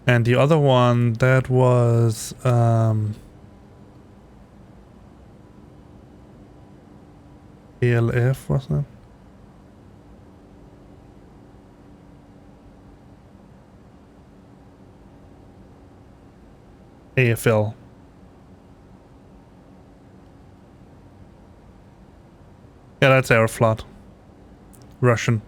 And the other one, that was EDDF, wasn't it? AFL. Yeah, that's Aeroflot. Russian.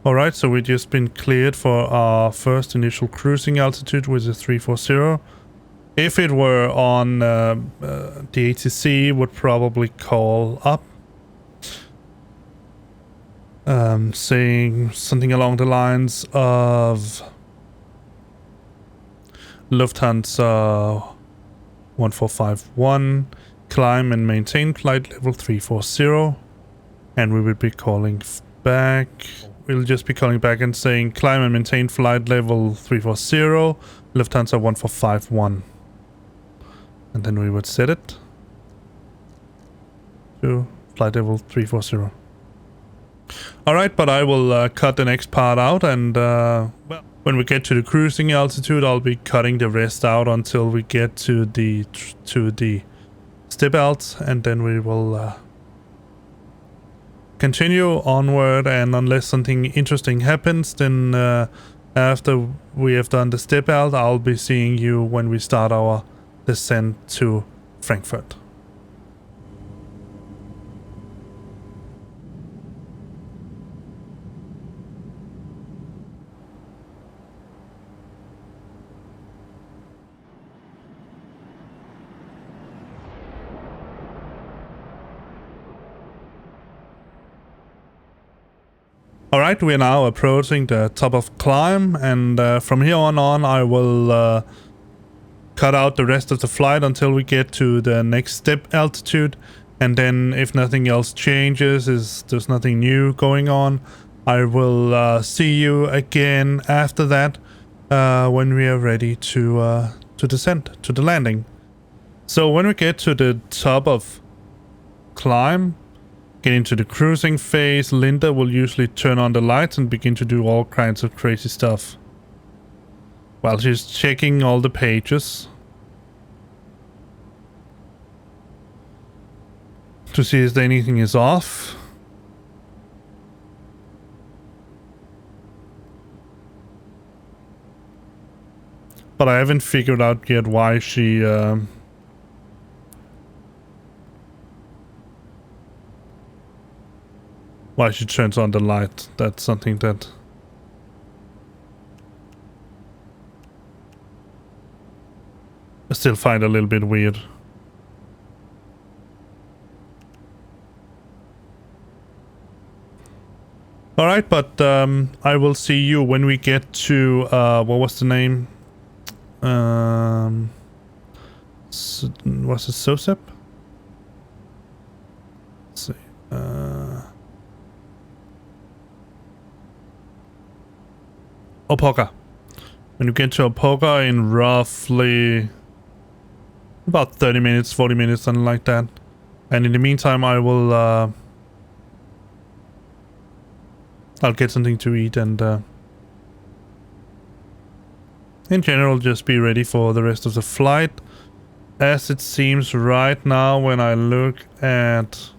Alright, so we've just been cleared for our first initial cruising altitude, which is 340. If it were on the ATC, would probably call up. Saying something along the lines of Lufthansa 1451, climb and maintain flight level 340, and we will be calling back. We'll just be calling back and saying climb and maintain flight level 340, Lufthansa 1451. And then we would set it to flight level 340. Alright, but I will cut the next part out, and well, when we get to the cruising altitude, I'll be cutting the rest out until we get to the step out, and then we will continue onward, and unless something interesting happens, then after we have done the step out, I'll be seeing you when we start our descent to Frankfurt. Alright, we are now approaching the top of climb, and from here on I will cut out the rest of the flight until we get to the next step altitude, and then if nothing else changes, there's nothing new going on, I will see you again after that when we are ready to descend to the landing. So when we get to the top of climb, get into the cruising phase, Linda will usually turn on the lights and begin to do all kinds of crazy stuff while she's checking all the pages to see if anything is off. But I haven't figured out yet why she turns on the light. That's something that I still find a little bit weird. Alright, but I will see you when we get to, what was the name? Was it Sosep? Let's see. Opoka. When you get to Opoka in roughly about 30 minutes, 40 minutes, something like that. And in the meantime, I will I'll get something to eat and in general just be ready for the rest of the flight. As it seems right now when I look at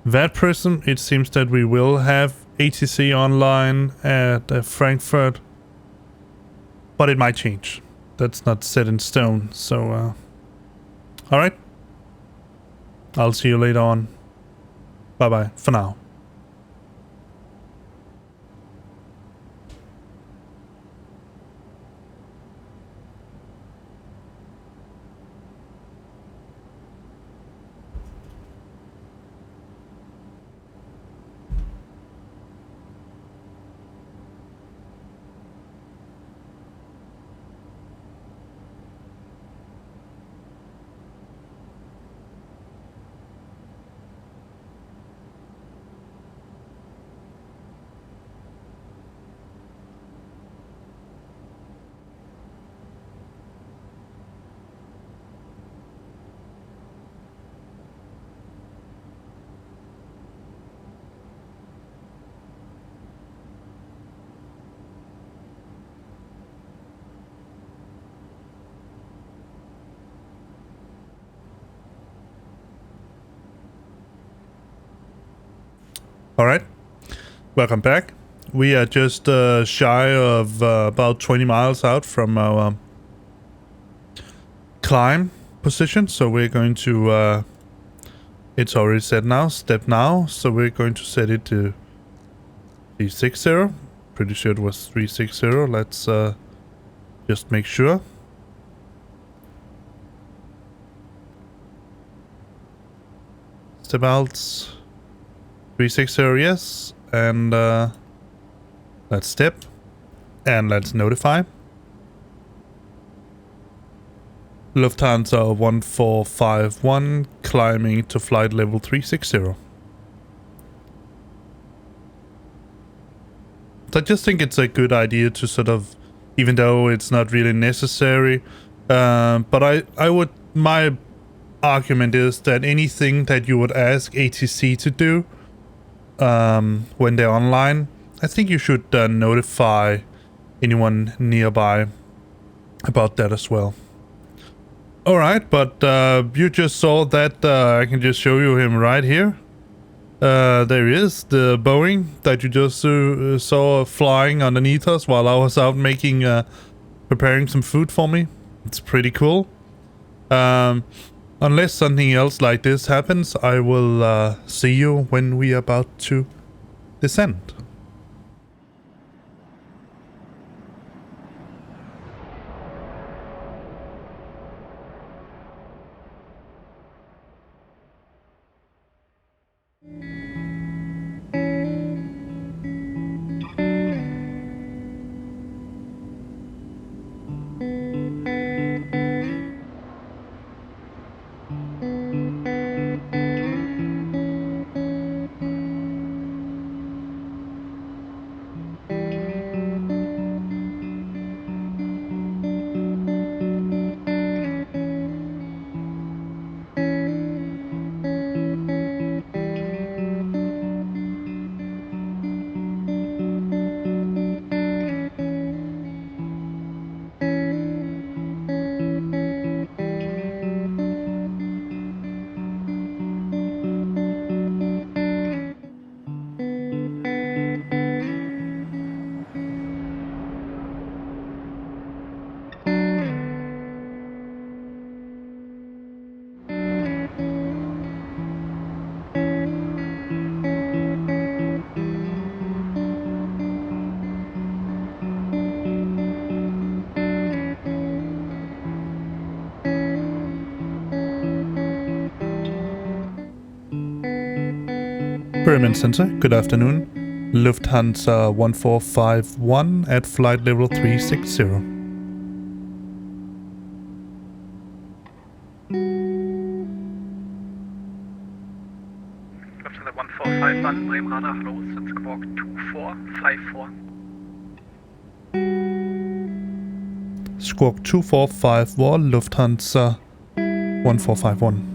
that person, it seems that we will have ATC online at Frankfurt, but it might change. That's not set in stone, so alright. I'll see you later on. Bye bye for now. Alright, welcome back. We are just shy of about 20 miles out from our climb position, so we're going to, it's already set now, step now, so we're going to set it to 360. Pretty sure it was 360. Let's just make sure. Step outs. 360, yes, and let's step, and let's notify. Lufthansa 1451, climbing to flight level 360. I just think it's a good idea to sort of, even though it's not really necessary, but I would, my argument is that anything that you would ask ATC to do when they're online, I think you should notify anyone nearby about that as well. Alright, but you just saw that. I can just show you him right here. There he is, the Boeing that you just saw flying underneath us while I was out making, preparing some food for me. It's pretty cool. Unless something else like this happens, I will see you when we are about to descend. Pyramid Center, good afternoon. Lufthansa 1451 at flight level 360. Lufthansa 1451, Bremen Radar, hello, it's Squawk 2454. Squawk 2451, Lufthansa 1451.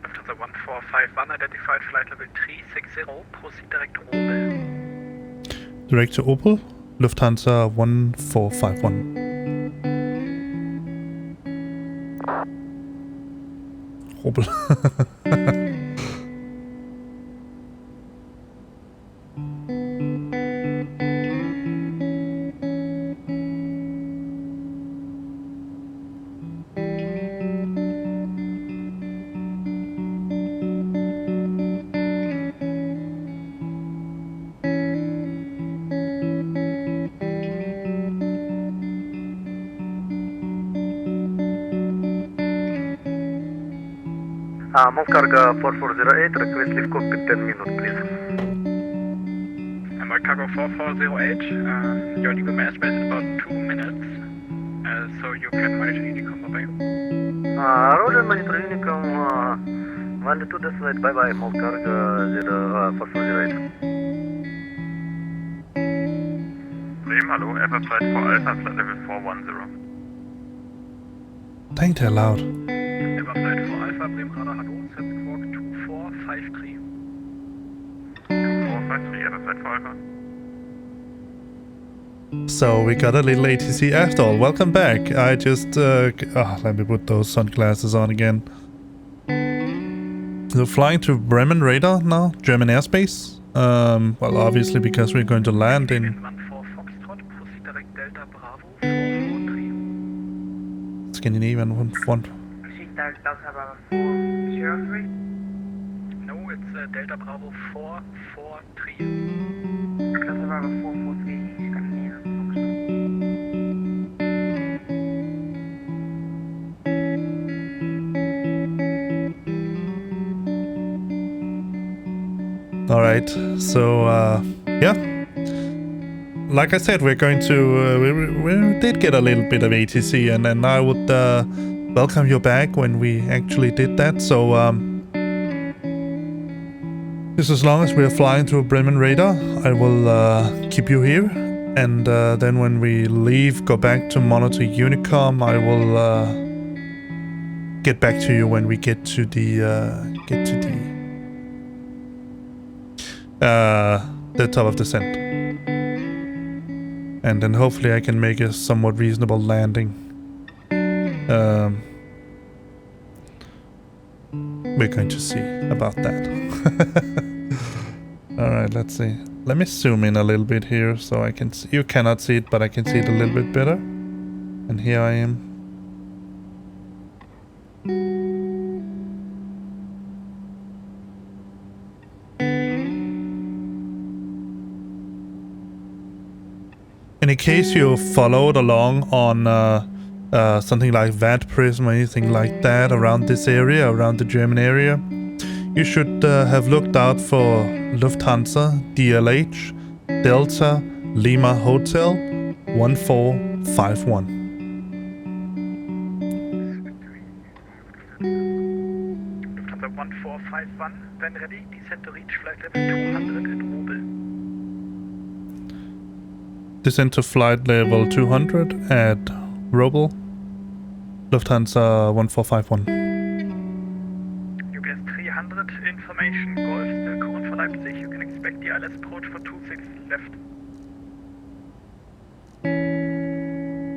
Lufthansa 1451, identified flight level 360, proceed direct to Robel. Direct to Opel, Lufthansa 1451. Opel. Moskva 4408, request leave cockpit 10 minutes, please. Moskva 4408, your legal mass space in about 2 minutes, so you can monitor Unicom, bye-bye. Roger, monitor Unicom, 1 to this flight, bye-bye, Moskva 4408. Bremen, hello, Alpha flight for Alpha, flight level 410. Think that loud. Alpha flight for Alpha, Bremen Radar, hello, set Squawk 2453. 2453, Alpha flight for Alpha. So we got a little ATC after all. Welcome back. I just let me put those sunglasses on again. So flying to Bremen radar now, German airspace. Well, obviously because we're going to land in Scandinavian 1. Delta Bravo 403? No, it's Delta Bravo 443. Delta Bravo 443, Scandinavian All right, so yeah, like I said, we're going to we did get a little bit of ATC, and then I would welcome you back when we actually did that. So Just as long as we are flying through Bremen radar, I will keep you here. And then when we leave, go back to monitor Unicom, I will get back to you when we get to the top of descent. And then hopefully I can make a somewhat reasonable landing. We're going to see about that. Alright, let's see. Let me zoom in a little bit here so I can see. You cannot see it, but I can see it a little bit better. And here I am. In case you followed along on something like VAT Prism or anything like that around this area, around the German area, you should have looked out for Lufthansa, DLH, Delta, Lima Hotel, 1451. Lufthansa 1451, when ready, descend to reach flight level 200 at Robel. Descend to flight level 200 at Robel, Lufthansa 1451. UPS 300, information, Golf, current for Leipzig, you can expect the ILS approach for 26 left.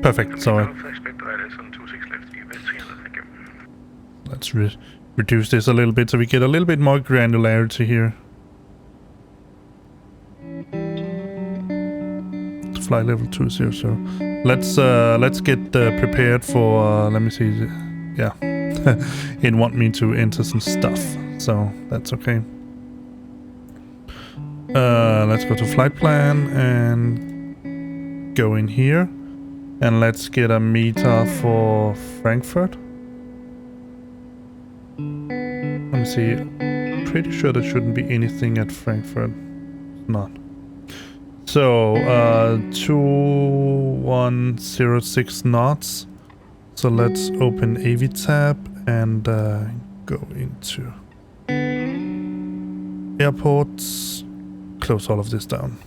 Perfect, sorry. Expect ILS on 26 left, UPS 300, thank you. Let's reduce this a little bit so we get a little bit more granularity here. Flight level 200. Let's get prepared for. Let me see. Yeah, it want me to enter some stuff, so that's okay. Let's go to flight plan and go in here, and let's get a meter for Frankfurt. Let me see. Pretty sure there shouldn't be anything at Frankfurt. Not. So, 2106 knots. So let's open AV tab and go into airports. Close all of this down.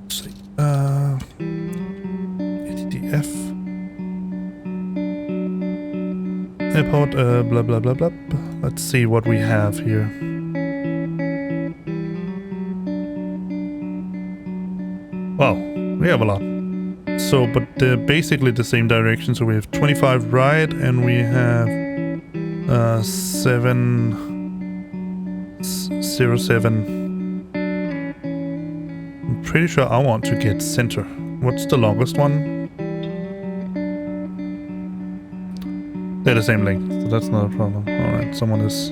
See, EDDF. Airport, blah blah blah blah. Let's see what we have here. Wow, we have a lot. So, but they're basically the same direction. So we have 25 right, and we have 707. I'm pretty sure I want to get center. What's the longest one? They're the same length, so that's not a problem. Alright, someone is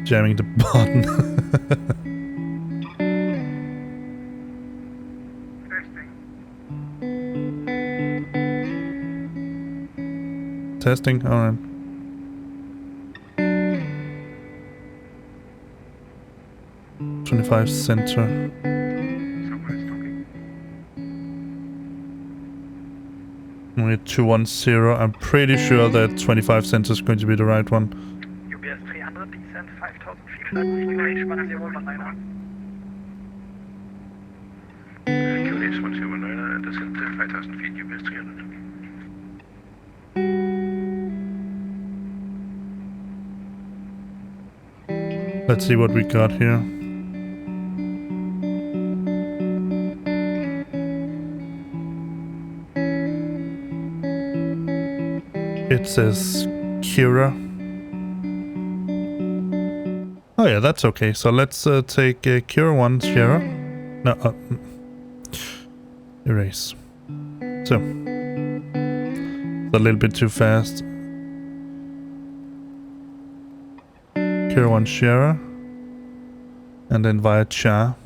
jamming the button. Testing, alright. $25 center. We're at 210. I'm pretty sure that 25 center is going to be the right one. UPS 300, descent 5000 feet, flight QH 1019. QH 1019, descent 5000 feet, UPS 300. Let's see what we got here. It says Kira. Oh yeah, that's okay. So let's take Kira 1 Sierra. No, erase. So, it's a little bit too fast. Kira 1 Sierra. And then via Cha.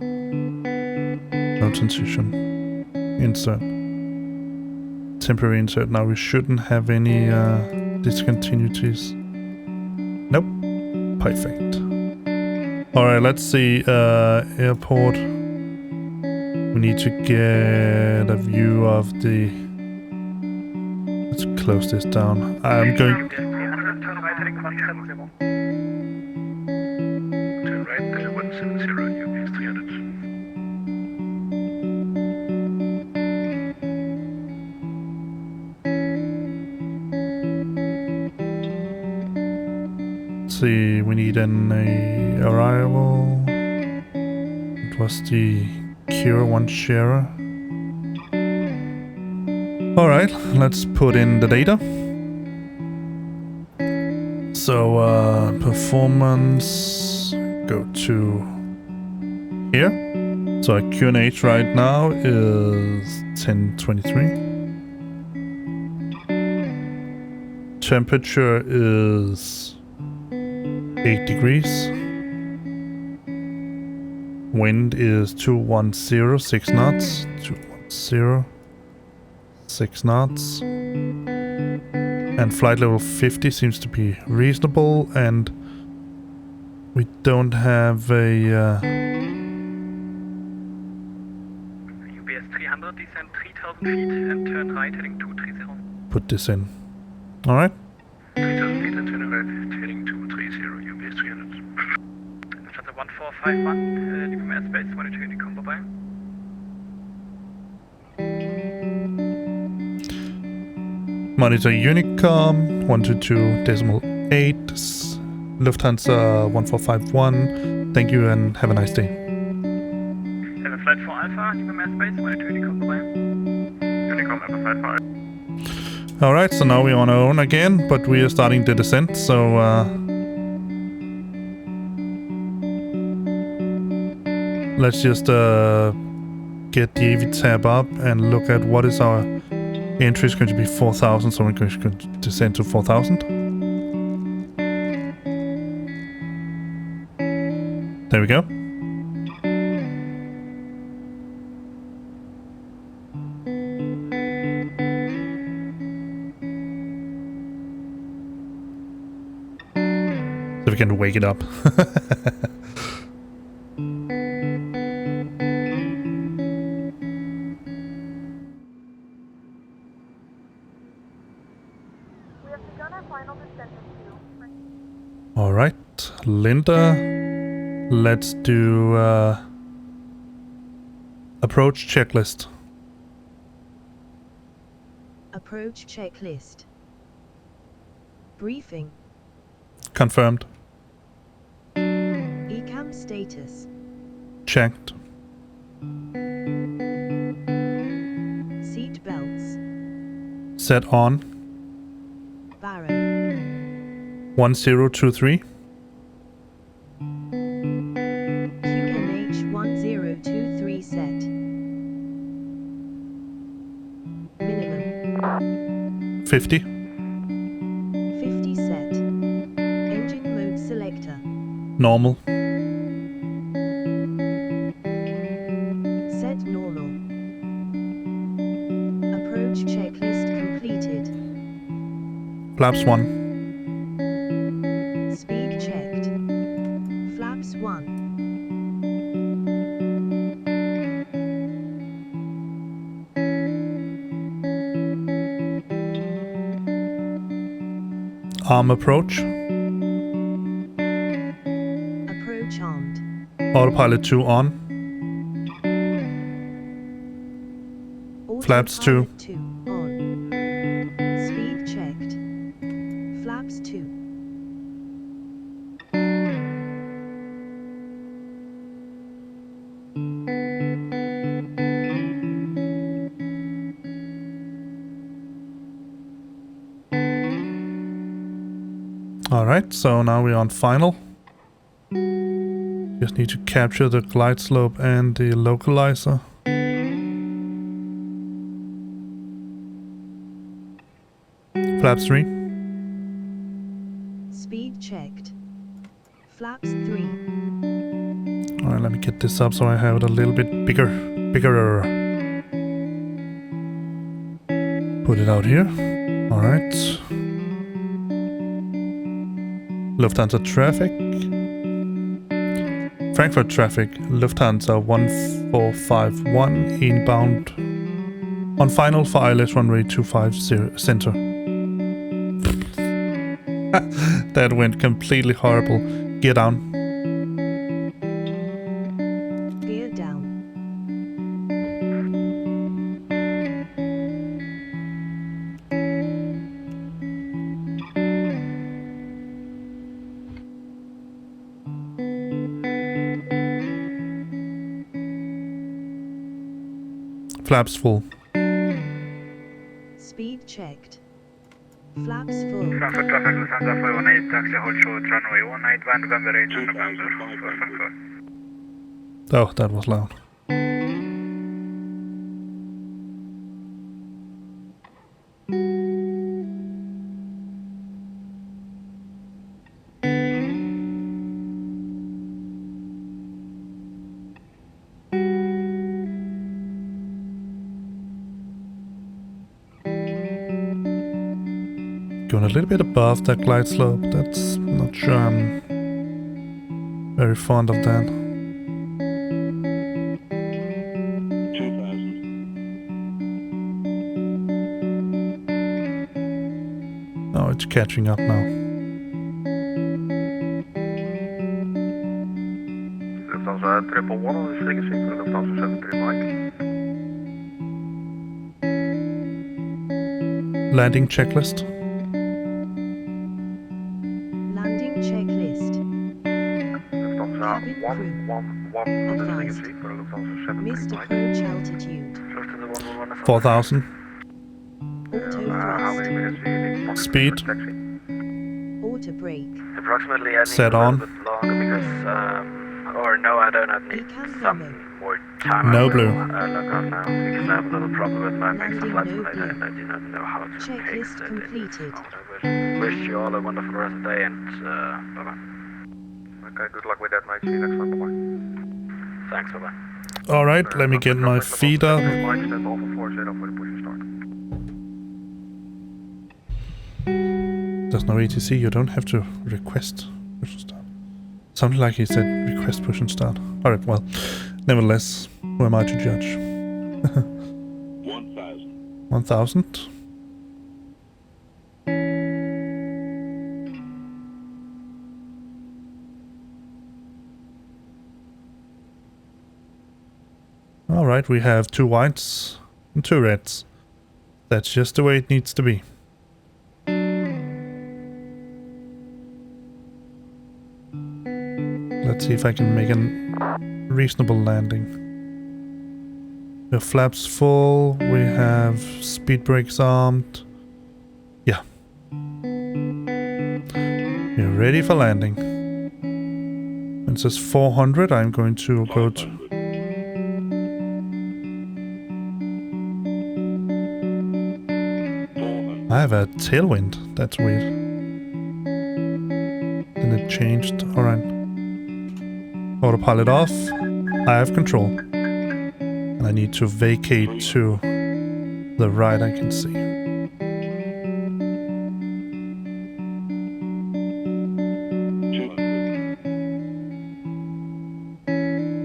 No transition. Insert. Temporary insert. Now we shouldn't have any discontinuities. Nope. Perfect. Alright, let's see. Airport. We need to get a view of the... Let's close this down. I'm going... see. We need an arrival. It was the Cure 1 sharer. Alright, let's put in the data. So, performance, go to here. So our QNH right now is 1023. Temperature is 8 degrees. Wind is 210, 6 knots. 210, 6 knots. And flight level 50 seems to be reasonable, and we don't have a... UBS 300, descend 3000 feet and turn right heading 230. Put this in. Alright. 3000 feet and turn right heading 230, UBS 300. Lufthansa 1451, leaving airspace, monitoring the combo by. Monitor Unicom 122.8, Lufthansa 1451. Thank you and have a nice day. Have a flight for Alpha, leaving airspace, monitoring the combo by. Unicom, have a flight for Alpha. Alright, so now we're on our own again, but we are starting the descent, so let's just get the AV tab up and look at what is our entry. Is going to be 4,000, so we're going to descend to 4,000. There we go. So we can wake it up. All right, Linda, let's do approach checklist. Approach checklist. Briefing. Confirmed. ECAM status. Checked. Seat belts. Set on. Barrow. 1023. QNH 1023 set. Minimum. 50. 50 set. Engine mode selector. Normal. Set normal. Approach checklist completed. Flaps 1. Speed checked. Flaps 1. Arm approach. Approach armed. Autopilot 2 on. Flaps 2. Autopilot 2 on. Speed checked. Flaps 2. Alright, so now we're on final. Just need to capture the glide slope and the localizer. Flaps 3. Speed checked. Flaps 3. Alright, let me get this up so I have it a little bit bigger. Put it out here. Alright. Lufthansa traffic. Frankfurt traffic. Lufthansa 1451 inbound. On final for ILS runway 250 center. That went completely horrible. Gear down. Gear down. Flaps full. Speed checked. Flaps full. Frankfurt traffic Lufthansa 418, taxi hold short runway 18, van November 8 on November for Frankfurt. Oh, that was loud. Going a little bit above that glide slope. That's not sure I'm very fond of that. 2000. Oh, it's catching up now. Lufthansa 111 on the frequency for Lufthansa 73 Mike. Landing checklist. Landing checklist. Lufthansa Cabin crew. 111 on the Advised. frequency for Lufthansa 73 Missed Mike. approach altitude. Close to the 111. 4,000. Auto How many thrust. minutes do you need? Speed. for taxi? Auto brake. Approximately I need Set a on. little bit longer because, or no, I don't need Beacon some Bravo. more time. No I will, blue. look out now because I have a little problem with my mix of Landing flight no simulator blue. and I do not know how to Checklist fix it. completed. I wish you all a wonderful rest of the day and bye-bye. Okay, good luck with that, mate. See you next time. Bye-bye. Thanks, bye-bye. Alright, let me get my feet up. Mike, stand off for 4, set up for the push and start. There's no ATC, you don't have to request push and start. Something like he said, request push and start. Alright, well, nevertheless, who am I to judge? 1000. 1,000. Alright, we have 2 whites and 2 reds. That's just the way it needs to be. Let's see if I can make a reasonable landing. We have flaps full, we have speed brakes armed. Yeah. We're ready for landing. When it says 400, I'm going to go to... 500. I have a tailwind. That's weird. Then it changed. Alright. Autopilot off. I have control. And I need to vacate to the right, I can see.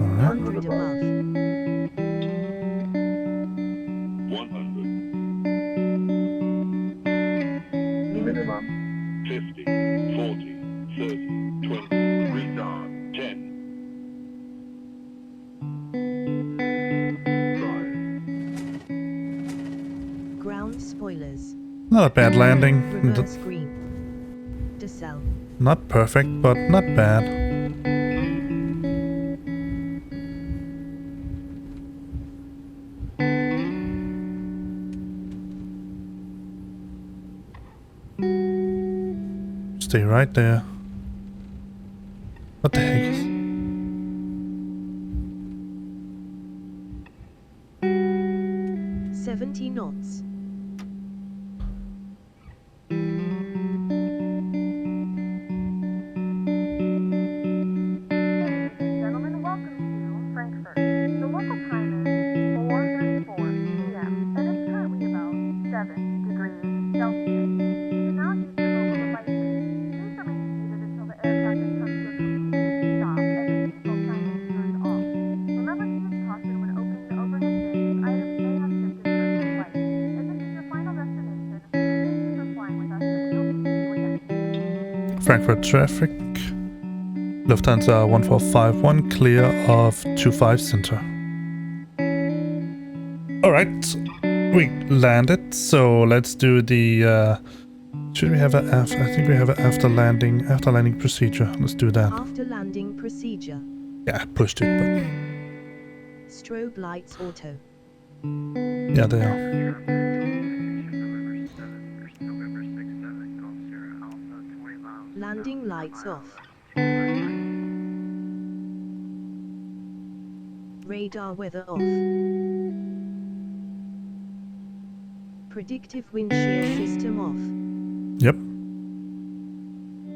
Alright. 100 above. 100. Minimum. 50. 40. 30. 20. Restart. 10. 5. Ground spoilers. Not a bad landing. Reverse green. Decel. Not perfect, but not bad. Stay right there. What the heck is... 70 knots. Ladies and gentlemen, welcome to Frankfurt. The local time is 4:34 p.m. and it's currently about 7 degrees Celsius. You can now use your mobile devices. Please remain seated until the aircraft has come to a complete stop and the seatbelt sign is turned off. Remember to use caution when opening the overhead bins. Items may have shifted during the flight. If this is your final destination, we thank you for flying with us and we hope to see you again. Frankfurt traffic. Lufthansa 1451, clear of 25 center. Alright, we landed, so let's do the... should we have a I think we have an after landing procedure. Let's do that. After landing procedure. Yeah, I pushed it, but... Strobe lights auto. Yeah, they are. Landing lights off. Radar weather off. Predictive wind shear system off. Yep.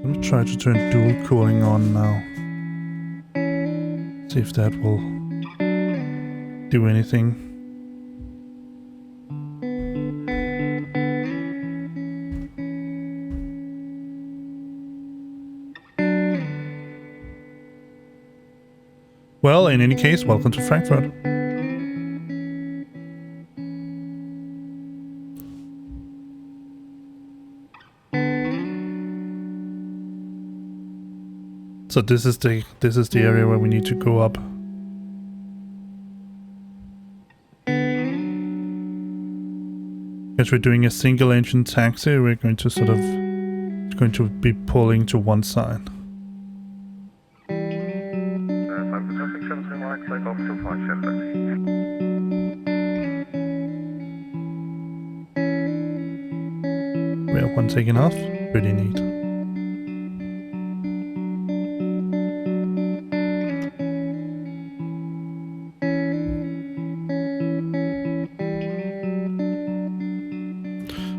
Let me try to turn dual cooling on now. See if that will do anything. Well, in any case, welcome to Frankfurt. So this is the area where we need to go up. As we're doing a single engine taxi, we're going to sort of be pulling to one side. We have one taken off. Pretty neat.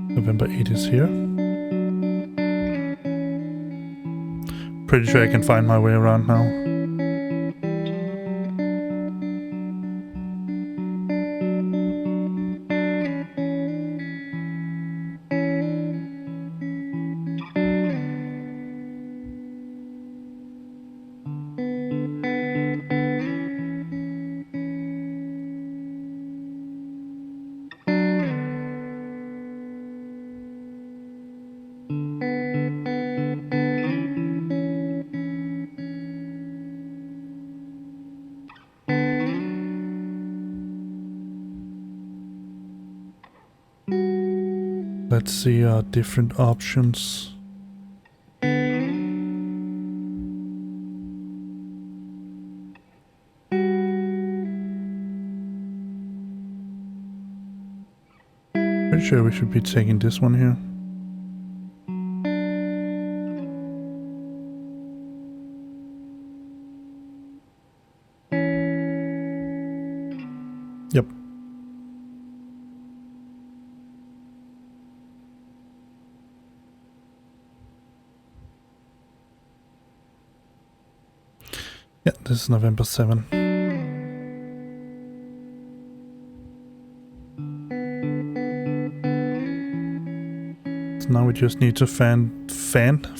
November 8 is here. Pretty sure I can find my way around now. Let's see our different options. Pretty sure we should be taking this one here. Yep. Yeah, this is November 7. So now we just need to find stand 20.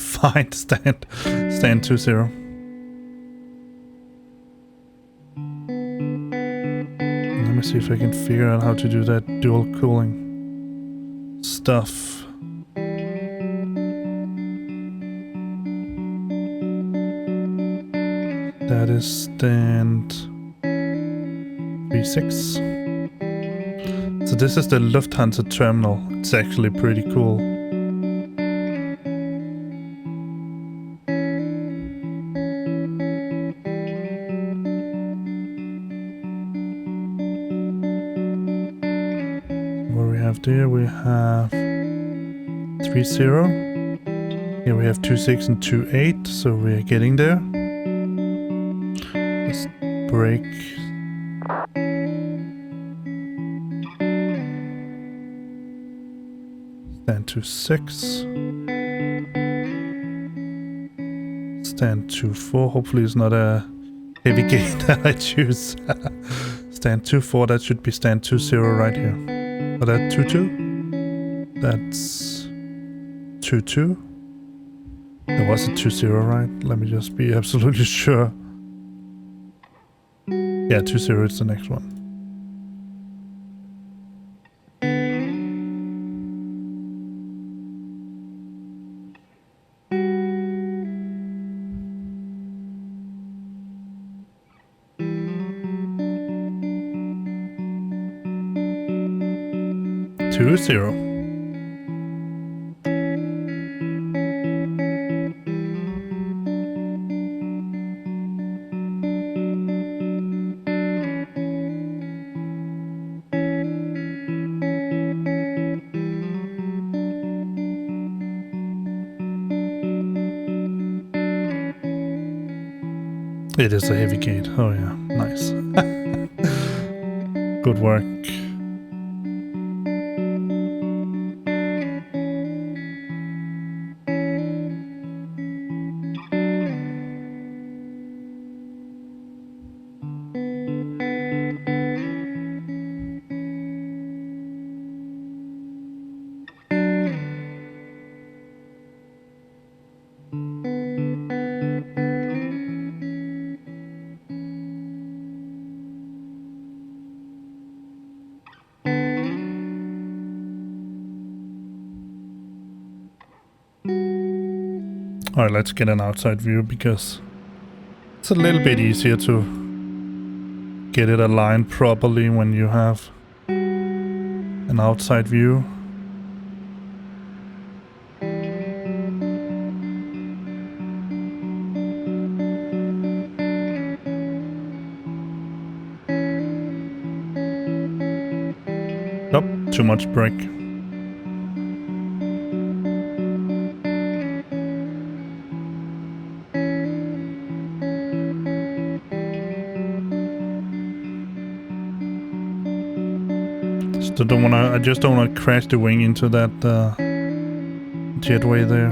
Let me see if I can figure out how to do that dual cooling stuff. That is stand 36. So this is the Lufthansa terminal. It's actually pretty cool. What we have there, we have 30. Here we have 26 and 28, so we're getting there. Let's break. Stand 26. Stand 24. Hopefully it's not a heavy gate that I choose. Stand 24, that should be stand 20 right here. Or that 22? That's 22. There was a 20, right? Let me just be absolutely sure. Yeah, 20 is the next one. Two 0. It is a heavy gate. Oh yeah, nice. Good work. Alright, let's get an outside view because it's a little bit easier to get it aligned properly when you have an outside view. Nope, too much brake. I just don't want to crash the wing into that jetway there.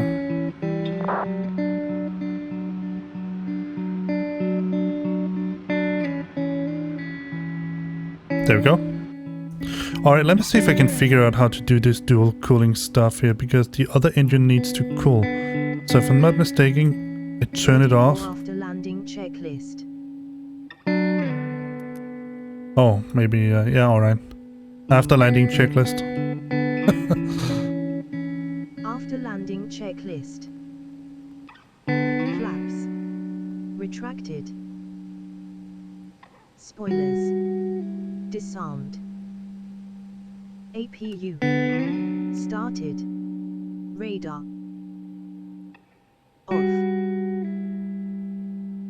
There we go. Alright, let me see if I can figure out how to do this dual cooling stuff here, because the other engine needs to cool. So if I'm not mistaken, I turn it off. After landing checklist. Oh, maybe, yeah, alright. After landing checklist. After landing checklist. Flaps. Retracted. Spoilers. Disarmed. APU. Started. Radar. Off.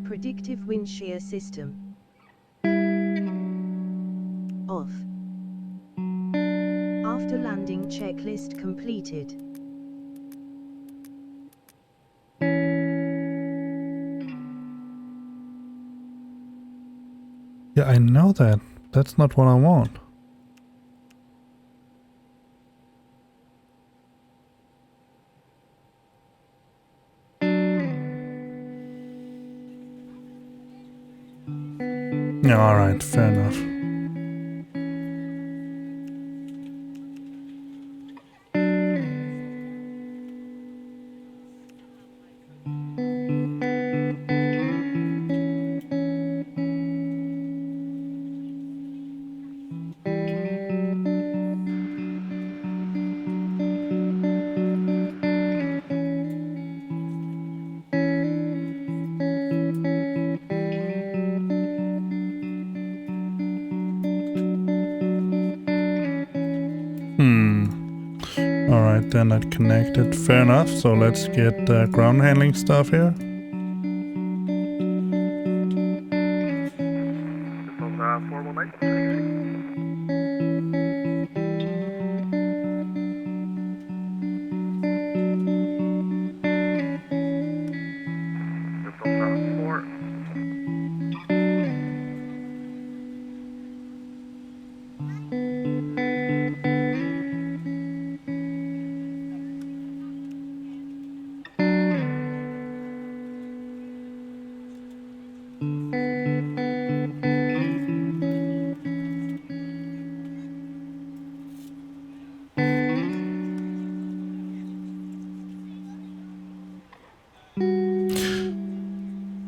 Predictive wind shear system. Off. After landing checklist completed. Yeah, I know that. That's not what I want. Yeah, alright, fair enough. Alright, then that connected. Fair enough, so let's get ground handling stuff here. This was 419. This was 4.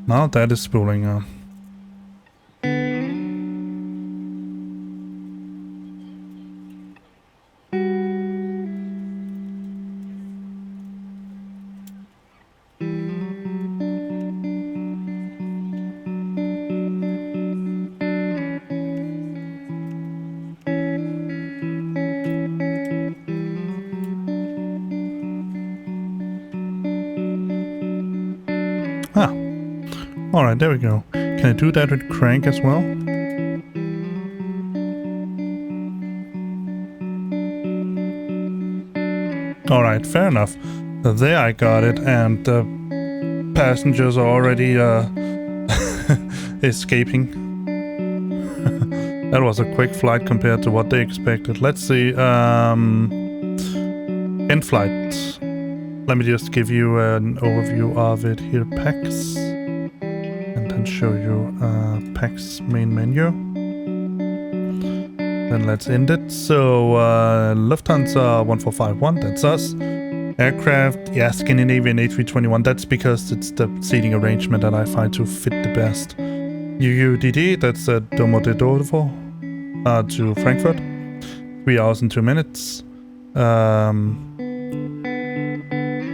Now that is spooling on. Ah. Alright, there we go. Can I do that with crank as well? Alright, fair enough. There I got it, and the passengers are already escaping. That was a quick flight compared to what they expected. Let's see. End flight. Let me just give you an overview of it here. PAX. And then show you PAX main menu. Then let's end it. So Lufthansa 1451, that's us. Aircraft, yeah, Scandinavian A321. That's because it's the seating arrangement that I find to fit the best. UUDD, that's Domodedovo to Frankfurt. 3 hours and 2 minutes.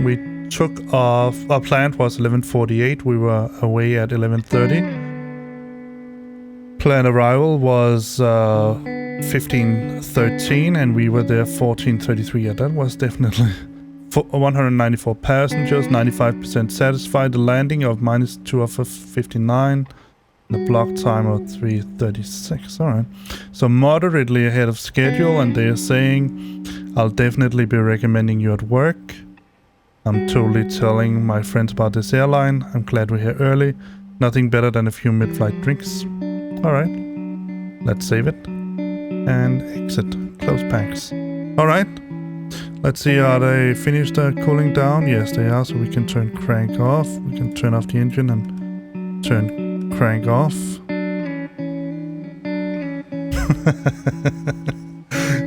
We took off. Our plan was 11:48. We were away at 11:30. Planned arrival was 15:13, and we were there 14:33. Yeah, that was definitely 194 passengers, 95% satisfied. The landing of -2 of 59. The block time of 3:36. All right. So moderately ahead of schedule, and they are saying, I'll definitely be recommending you at work. I'm totally telling my friends about this airline. I'm glad we're here early. Nothing better than a few mid-flight drinks. All right. Let's save it. And exit. Close PAX. All right. Let's see, are they finished cooling down? Yes, they are. So we can turn crank off. We can turn off the engine and turn crank off.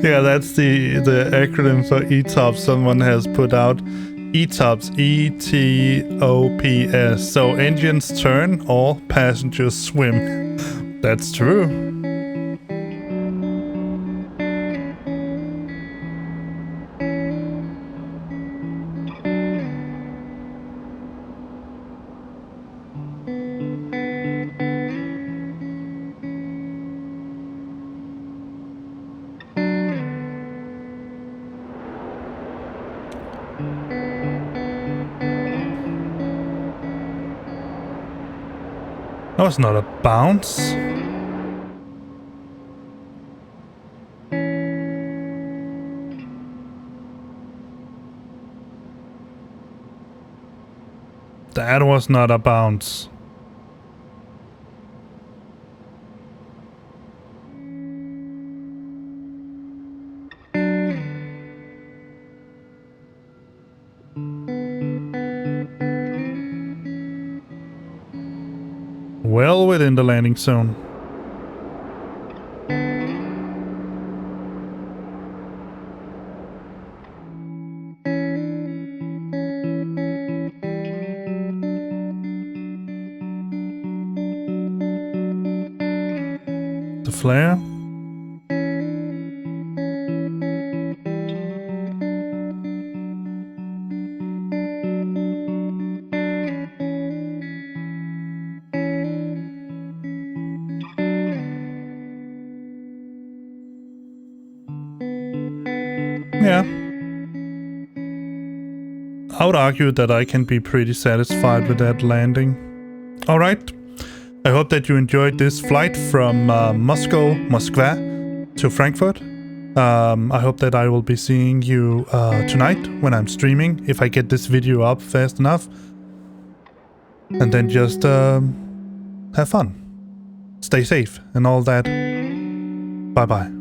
Yeah, that's the acronym for ETOPS someone has put out. ETOPS, ETOPS. So engines turn or passengers swim. That's true. That was not a bounce. That was not a bounce. Well within the landing zone. The flare. Yeah. I would argue that I can be pretty satisfied with that landing. Alright. I hope that you enjoyed this flight from Moskva to Frankfurt. I hope that I will be seeing you tonight when I'm streaming, if I get this video up fast enough. And then just have fun. Stay safe and all that. Bye bye.